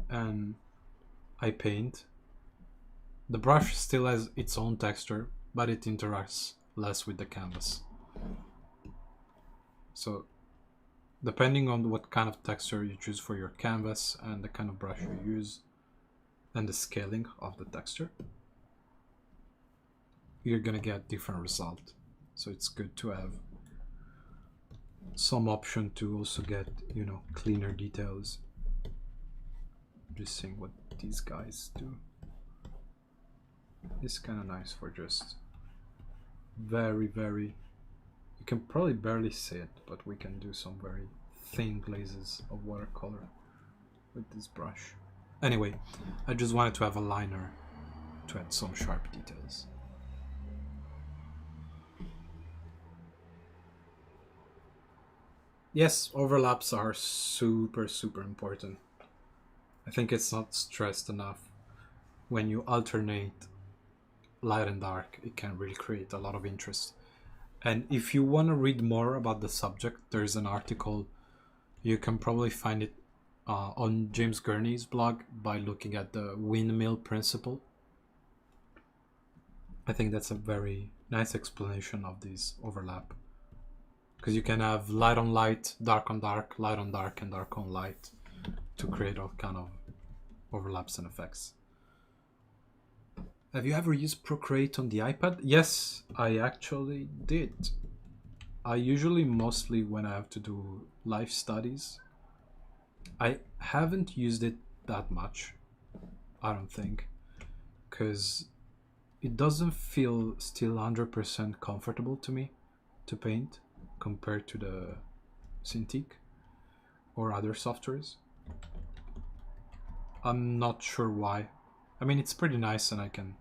and I paint, The brush still has its own texture, but it interacts less with the canvas. So depending on what kind of texture you choose for your canvas and the kind of brush you use and the scaling of the texture, you're gonna get different result. So it's good to have some option to also get, you know, cleaner details. Just seeing what these guys do. It's kind of nice for just very, you can probably barely see it, but we can do some very thin glazes of watercolor with this brush. Anyway, I just wanted to have a liner to add some sharp details. Yes, overlaps are super important. I think it's not stressed enough. When you alternate light and dark, it can really create a lot of interest. And if you want to read more about the subject, there's an article. You can probably find it on James Gurney's blog by looking at the windmill principle. I think that's a very nice explanation of this overlap. Because you can have light on light, dark on dark, light on dark, and dark on light to create all kind of overlaps and effects. Have you ever used Procreate on the iPad? Yes, I actually did. I usually mostly when I have to do live studies. I haven't used it that much, I don't think, because it doesn't feel still 100% comfortable to me to paint compared to the Cintiq or other softwares. I'm not sure why. I mean, it's pretty nice and I can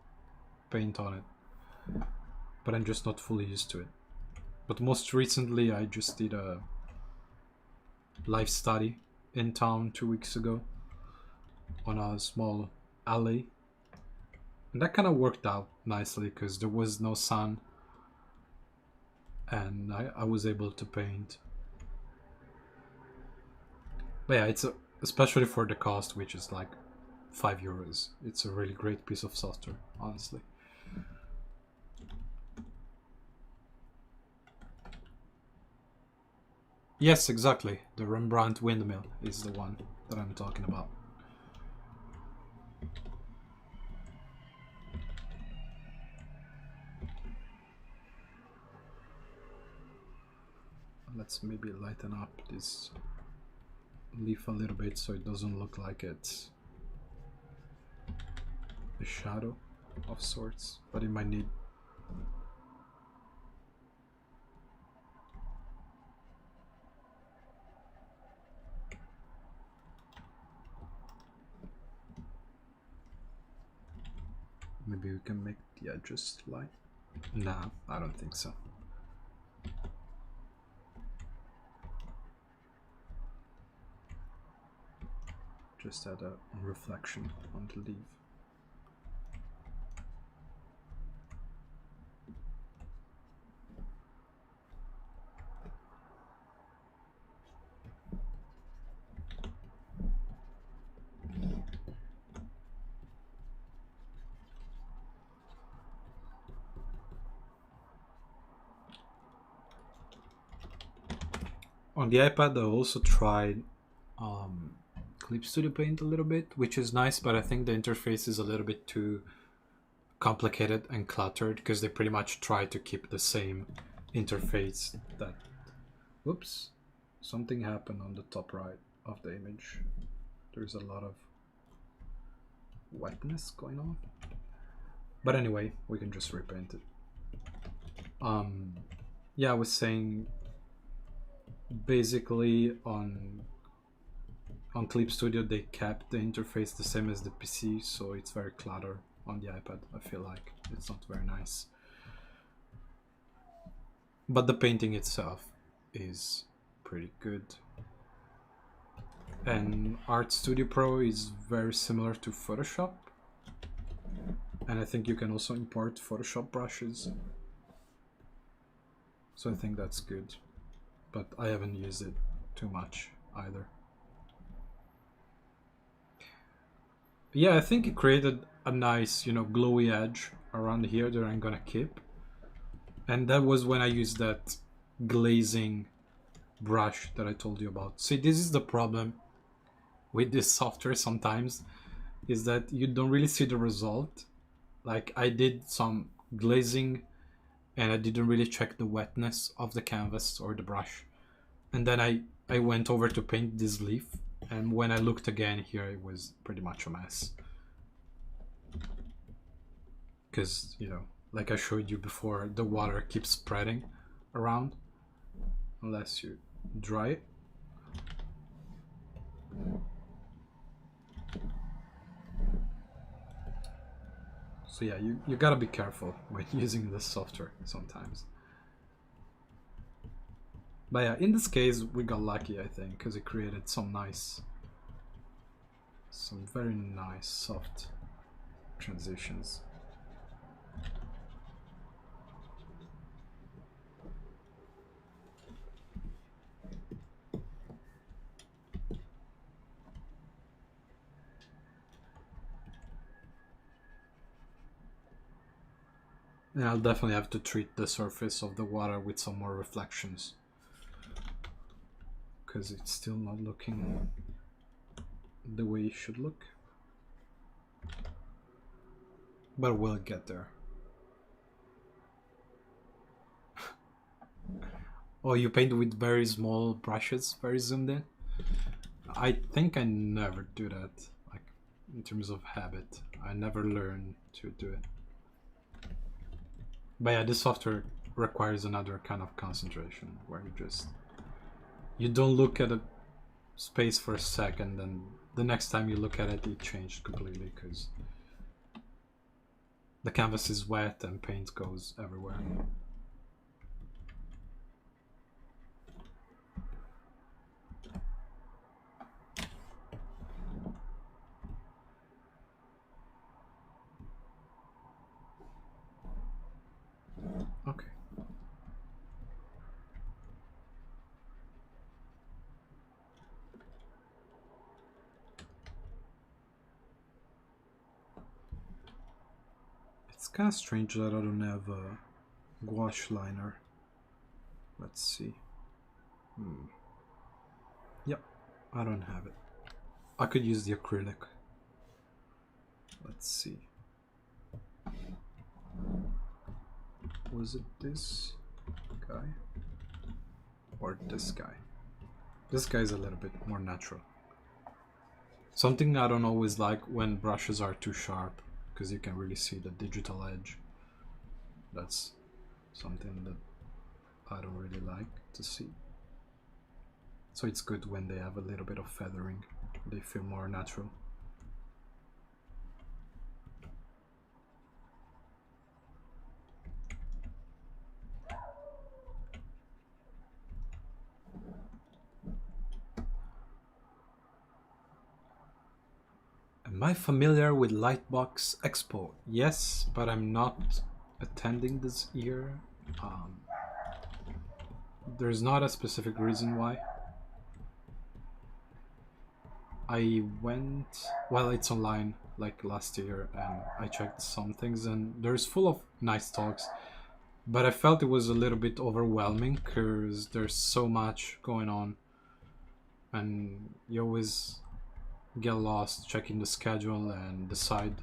paint on it, but I'm just not fully used to it. But most recently I just did a live study in town 2 weeks ago on a small alley, and that kind of worked out nicely because there was no sun and I was able to paint. But yeah, it's especially for the cost, which is like €5. It's a really great piece of software, honestly. Yes, exactly. The Rembrandt windmill is the one that I'm talking about. Let's maybe lighten up this leaf a little bit so it doesn't look like it's a shadow of sorts, but it might need. Maybe we can make the edges light. Nah, I don't think so. Just add a reflection on the leaf. On the iPad, I also tried Clip Studio Paint a little bit, which is nice, but I think the interface is a little bit too complicated and cluttered because they pretty much try to keep the same interface that. Whoops, something happened on the top right of the image. There's a lot of wetness going on. But anyway, we can just repaint it. Yeah, I was saying basically on Clip Studio they kept the interface the same as the PC, so it's very cluttered on the iPad. I feel like it's not very nice. But the painting itself is pretty good. And Art Studio Pro is very similar to Photoshop. And I think you can also import Photoshop brushes. So I think that's good. But I haven't used it too much either. Yeah, I think it created a nice, you know, glowy edge around here that I'm gonna keep. And that was when I used that glazing brush that I told you about. See, this is the problem with this software sometimes, is that you don't really see the result. Like, I did some glazing and I didn't really check the wetness of the canvas or the brush. And then I went over to paint this leaf, and when I looked again here, it was pretty much a mess. Because, you know, like I showed you before, the water keeps spreading around unless you dry it. So yeah, you gotta be careful when using this software sometimes. But yeah, in this case, we got lucky, I think, because it created some very nice soft transitions. And I'll definitely have to treat the surface of the water with some more reflections, because it's still not looking the way it should look. But we'll get there. Oh, you paint with very small brushes, very zoomed in? I think I never do that, like, in terms of habit. I never learned to do it. But yeah, this software requires another kind of concentration, where you don't look at a space for a second, and the next time you look at it, it changed completely, because the canvas is wet and paint goes everywhere. Okay. It's kind of strange that I don't have a gouache liner. Let's see. Yep, I don't have it. I could use the acrylic. Let's see. Was it this guy? Or this guy? This guy's a little bit more natural. Something I don't always like when brushes are too sharp, because you can really see the digital edge. That's something that I don't really like to see. So it's good when they have a little bit of feathering. They feel more natural. Am I familiar with Lightbox Expo? Yes, but I'm not attending this year. There's not a specific reason why. I went, well, it's online, like last year, and I checked some things, and there's full of nice talks, but I felt it was a little bit overwhelming because there's so much going on, and you always get lost checking the schedule and decide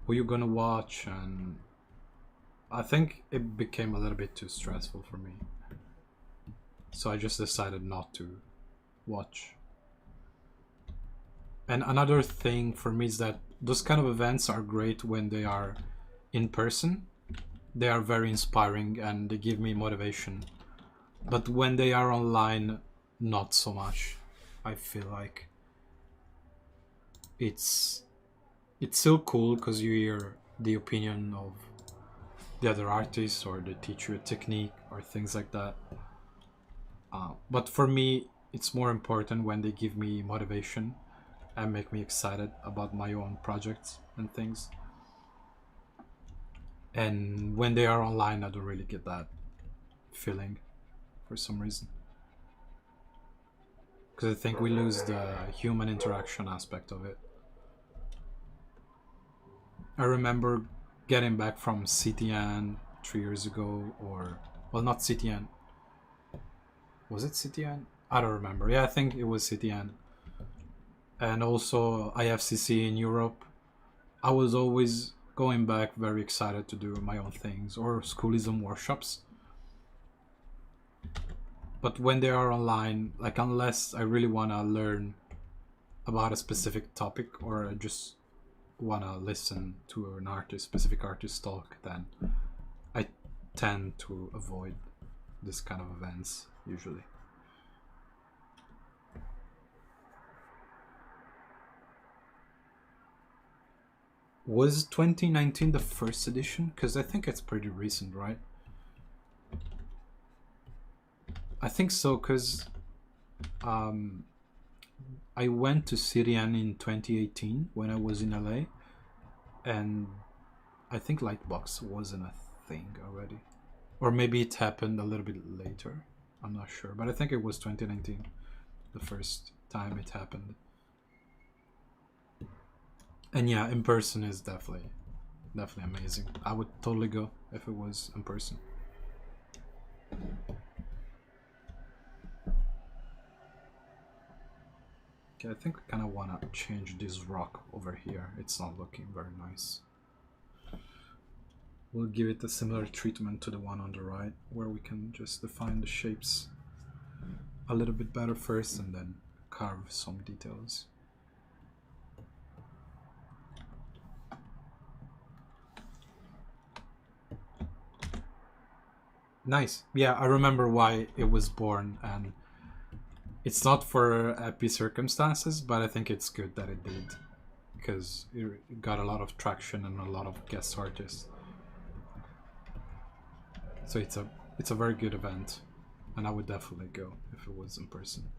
who you're gonna watch, and I think it became a little bit too stressful for me, so I just decided not to watch. And another thing for me is that those kind of events are great when they are in person. They are very inspiring and they give me motivation. But when they are online, not so much. I feel like it's still cool because you hear the opinion of the other artists, or they teach you a technique or things like that. But for me, it's more important when they give me motivation and make me excited about my own projects and things. And when they are online, I don't really get that feeling for some reason, because I think we lose the human interaction aspect of it. I remember getting back from CTN 3 years ago, or well, not CTN. Was it CTN? I don't remember. Yeah, I think it was CTN. And also IFCC in Europe. I was always going back very excited to do my own things, or schoolism workshops. But when they are online, like unless I really want to learn about a specific topic, or I just want to listen to an artist, specific artist talk, then I tend to avoid this kind of events usually. Was 2019 the first edition? Because I think it's pretty recent, right? I think so, because I went to CTN in 2018 when I was in LA, and I think Lightbox wasn't a thing already. Or maybe it happened a little bit later. I'm not sure, but I think it was 2019, the first time it happened. And yeah, in person is definitely amazing. I would totally go if it was in person. Okay, I think I kind of want to change this rock over here. It's not looking very nice. We'll give it a similar treatment to the one on the right, where we can just define the shapes a little bit better first and then carve some details. Nice. Yeah, I remember why it was born, and it's not for happy circumstances, but I think it's good that it did, because it got a lot of traction and a lot of guest artists. So it's a very good event, and I would definitely go if it was in person.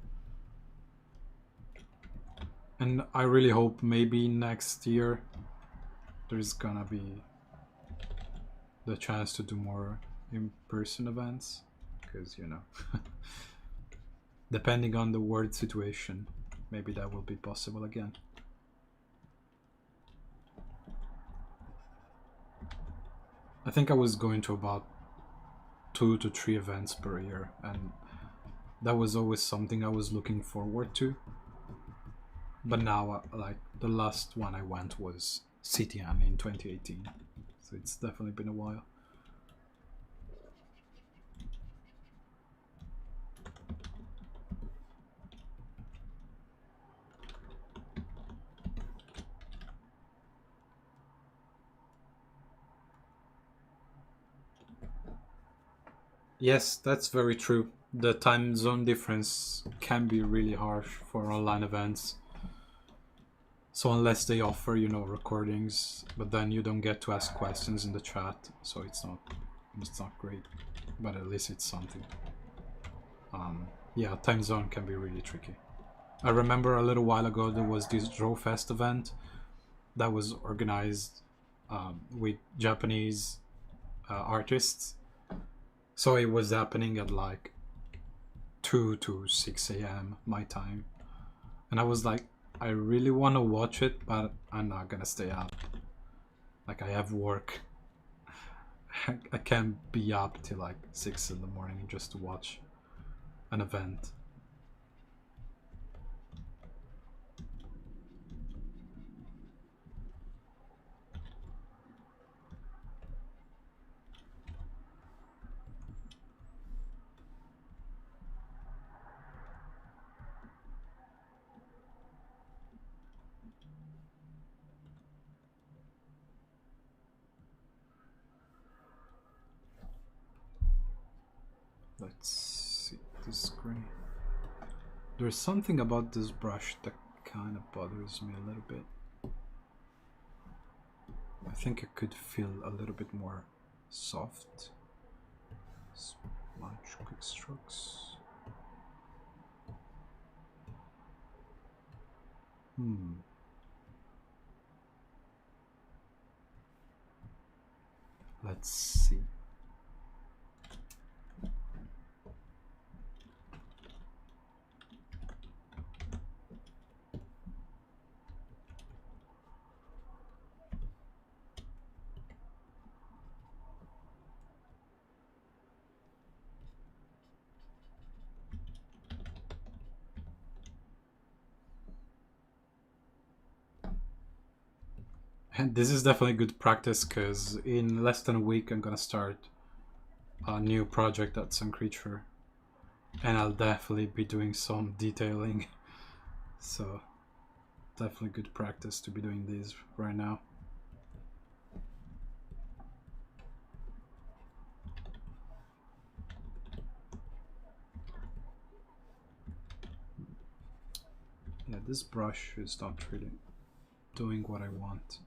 And I really hope maybe next year there's gonna be the chance to do more in-person events, because you know depending on the world situation, maybe that will be possible again. I think I was going to about 2 to 3 events per year, and that was always something I was looking forward to. But now, like, the last one I went was CTN in 2018, so it's definitely been a while. Yes, that's very true. The time zone difference can be really harsh for online events. So unless they offer, you know, recordings, but then you don't get to ask questions in the chat, so it's not great. But at least it's something. Yeah, time zone can be really tricky. I remember a little while ago there was this Draw Fest event that was organized with Japanese artists. So it was happening at like 2 to 6 a.m. my time. And I was like, I really want to watch it, but I'm not gonna stay up. Like, I have work. I can't be up till like 6 in the morning just to watch an event. Let's see this gray. There's something about this brush that kind of bothers me a little bit. I think it could feel a little bit more soft. Smudge, quick strokes. Let's see. And this is definitely good practice because in less than a week I'm gonna start a new project at Sun Creature, and I'll definitely be doing some detailing. So definitely good practice to be doing these right now. Yeah, this brush is not really doing what I want.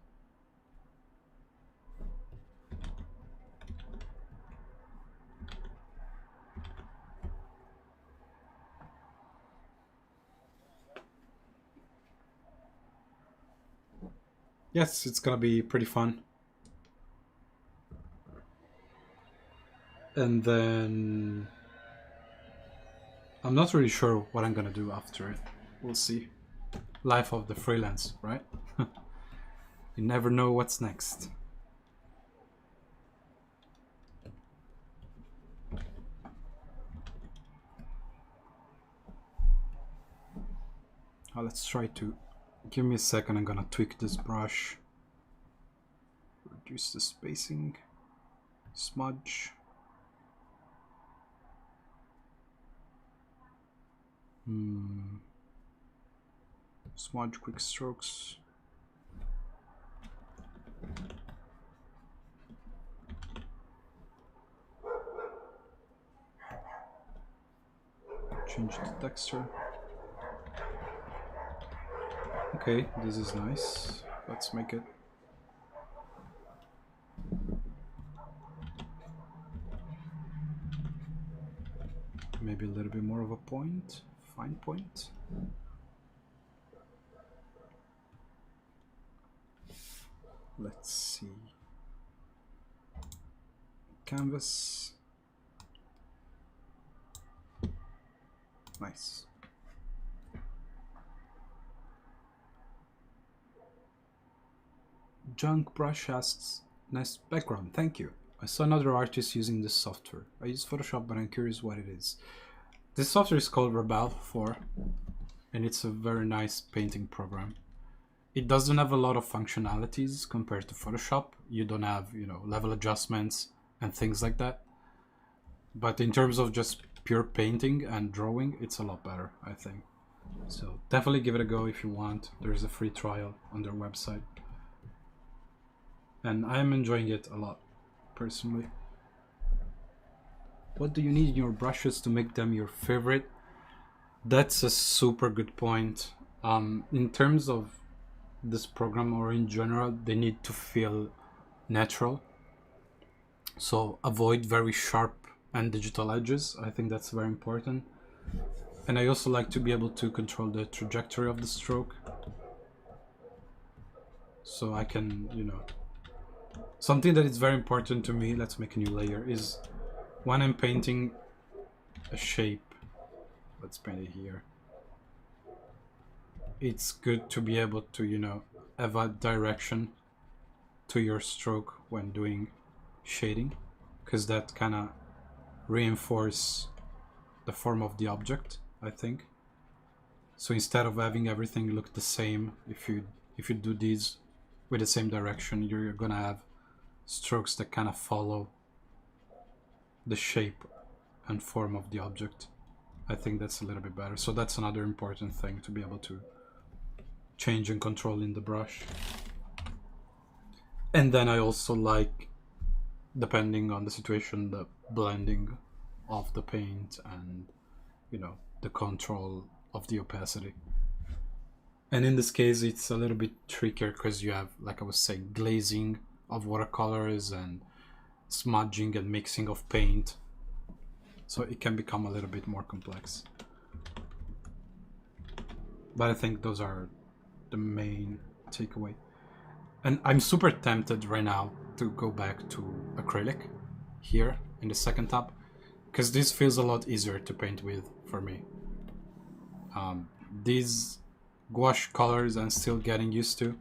Yes, it's gonna be pretty fun. And then I'm not really sure what I'm gonna do after it. We'll see. Life of the freelance, right? You never know what's next. Let's try to... Give me a second, I'm gonna tweak this brush. Reduce the spacing. Smudge. Smudge, quick strokes. Change the texture. Okay, this is nice. Let's make it. Maybe a little bit more of a point, fine point. Let's see. Canvas. Nice. Junk Brush asks, nice background, thank you. I saw another artist using this software. I use Photoshop, but I'm curious what it is. This software is called Rebel 4, and it's a very nice painting program. It doesn't have a lot of functionalities compared to Photoshop. You don't have, you know, level adjustments and things like that. But in terms of just pure painting and drawing, it's a lot better, I think. So definitely give it a go if you want. There's a free trial on their website. And I am enjoying it a lot, personally. What do you need in your brushes to make them your favorite? That's a super good point. In terms of this program or in general, they need to feel natural. So avoid very sharp and digital edges. I think that's very important. And I also like to be able to control the trajectory of the stroke. So I can, you know, something that is very important to me, let's make a new layer, is when I'm painting a shape, let's paint it here, it's good to be able to, you know, have a direction to your stroke when doing shading, because that kind of reinforce the form of the object, I think. So instead of having everything look the same, if you do these with the same direction, you're gonna have strokes that kind of follow the shape and form of the object. I think that's a little bit better. So that's another important thing to be able to change and control in the brush. And then I also like, depending on the situation, the blending of the paint and, you know, the control of the opacity. And in this case, it's a little bit trickier because you have, like I was saying, glazing of watercolors and smudging and mixing of paint. So it can become a little bit more complex. But I think those are the main takeaway. And I'm super tempted right now to go back to acrylic here in the second tab, because this feels a lot easier to paint with for me. These gouache colors I'm still getting used to,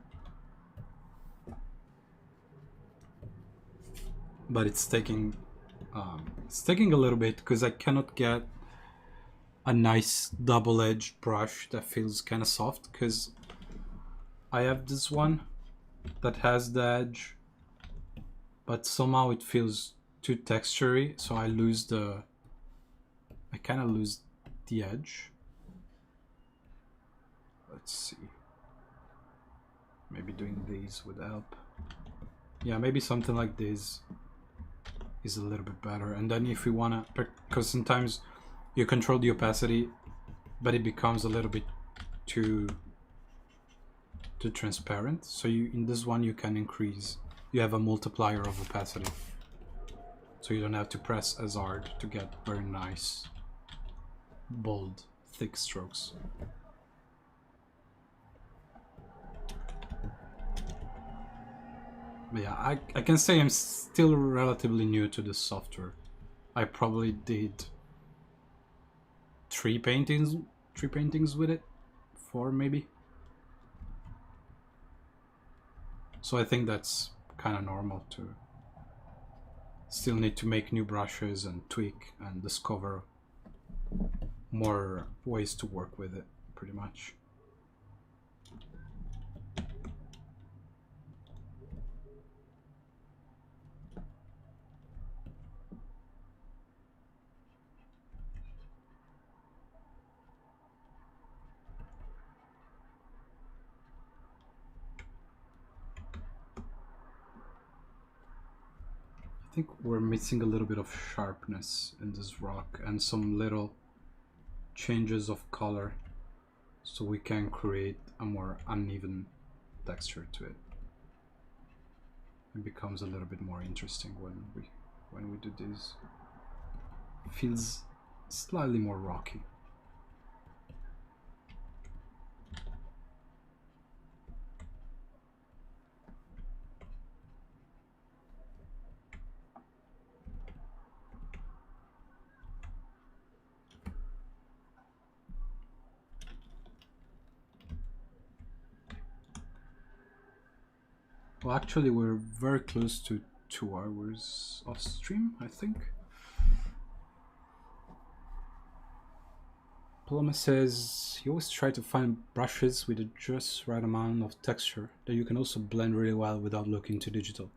but it's taking a little bit because I cannot get a nice double-edged brush that feels kind of soft, because I have this one that has the edge, but somehow it feels too textury, so I kind of lose the edge. Let's see. Maybe doing these would help. Yeah, maybe something like this is a little bit better. And then if we wanna, because sometimes you control the opacity, but it becomes a little bit too transparent. So in this one you can increase. You have a multiplier of opacity, so you don't have to press as hard to get very nice, bold, thick strokes. But yeah, I can say I'm still relatively new to this software. I probably did three paintings with it, 4 maybe. So I think that's kind of normal to still need to make new brushes and tweak and discover more ways to work with it, pretty much. I think we're missing a little bit of sharpness in this rock and some little changes of color, so we can create a more uneven texture to it. It becomes a little bit more interesting when we do this. It feels slightly more rocky. Well, actually, we're very close to 2 hours of stream, I think. Paloma says, you always try to find brushes with a just right amount of texture that you can also blend really well without looking too digital.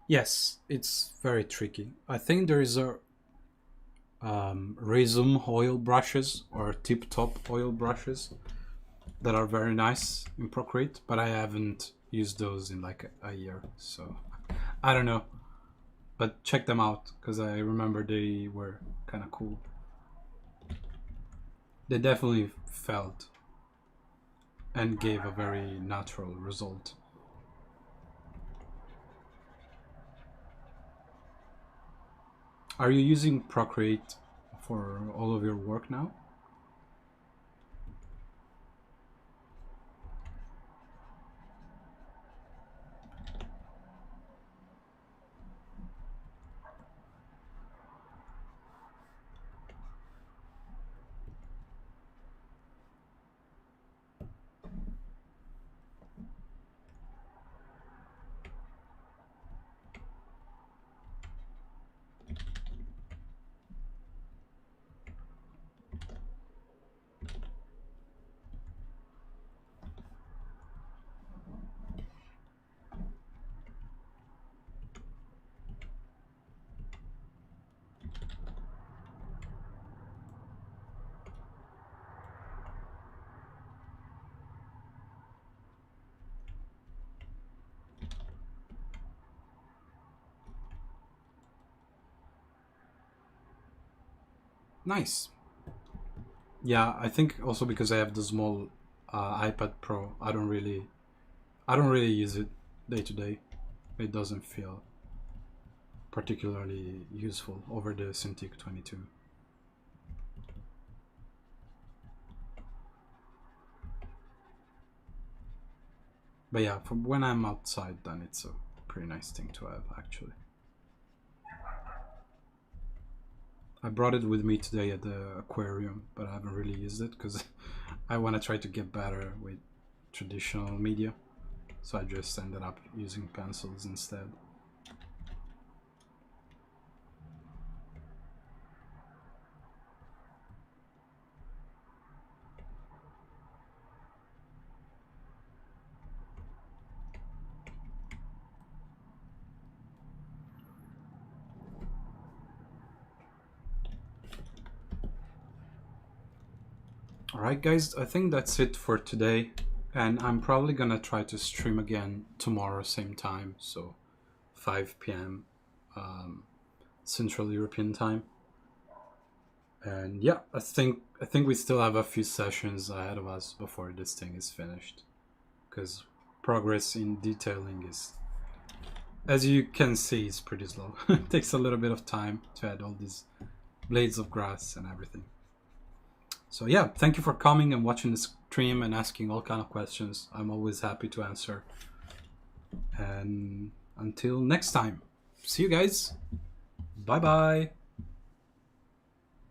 Yes, it's very tricky. I think there is a resin oil brushes or tip-top oil brushes that are very nice in Procreate, but I haven't used those in like a year, so I don't know. But check them out, because I remember they were kind of cool. They definitely felt and gave a very natural result. Are you using Procreate for all of your work now? Nice. Yeah, I think also because I have the small iPad Pro, I don't really use it day to day. It doesn't feel particularly useful over the Cintiq 22. But yeah, from when I'm outside, then it's a pretty nice thing to have, actually. I brought it with me today at the aquarium, but I haven't really used it because I want to try to get better with traditional media. So I just ended up using pencils instead. Alright guys, I think that's it for today, and I'm probably gonna try to stream again tomorrow same time, so 5 p.m. Central European time. And yeah, I think we still have a few sessions ahead of us before this thing is finished, because progress in detailing is, as you can see, is pretty slow. It takes a little bit of time to add all these blades of grass and everything. So yeah, thank you for coming and watching the stream and asking all kind of questions. I'm always happy to answer. And until next time, see you guys. Bye bye.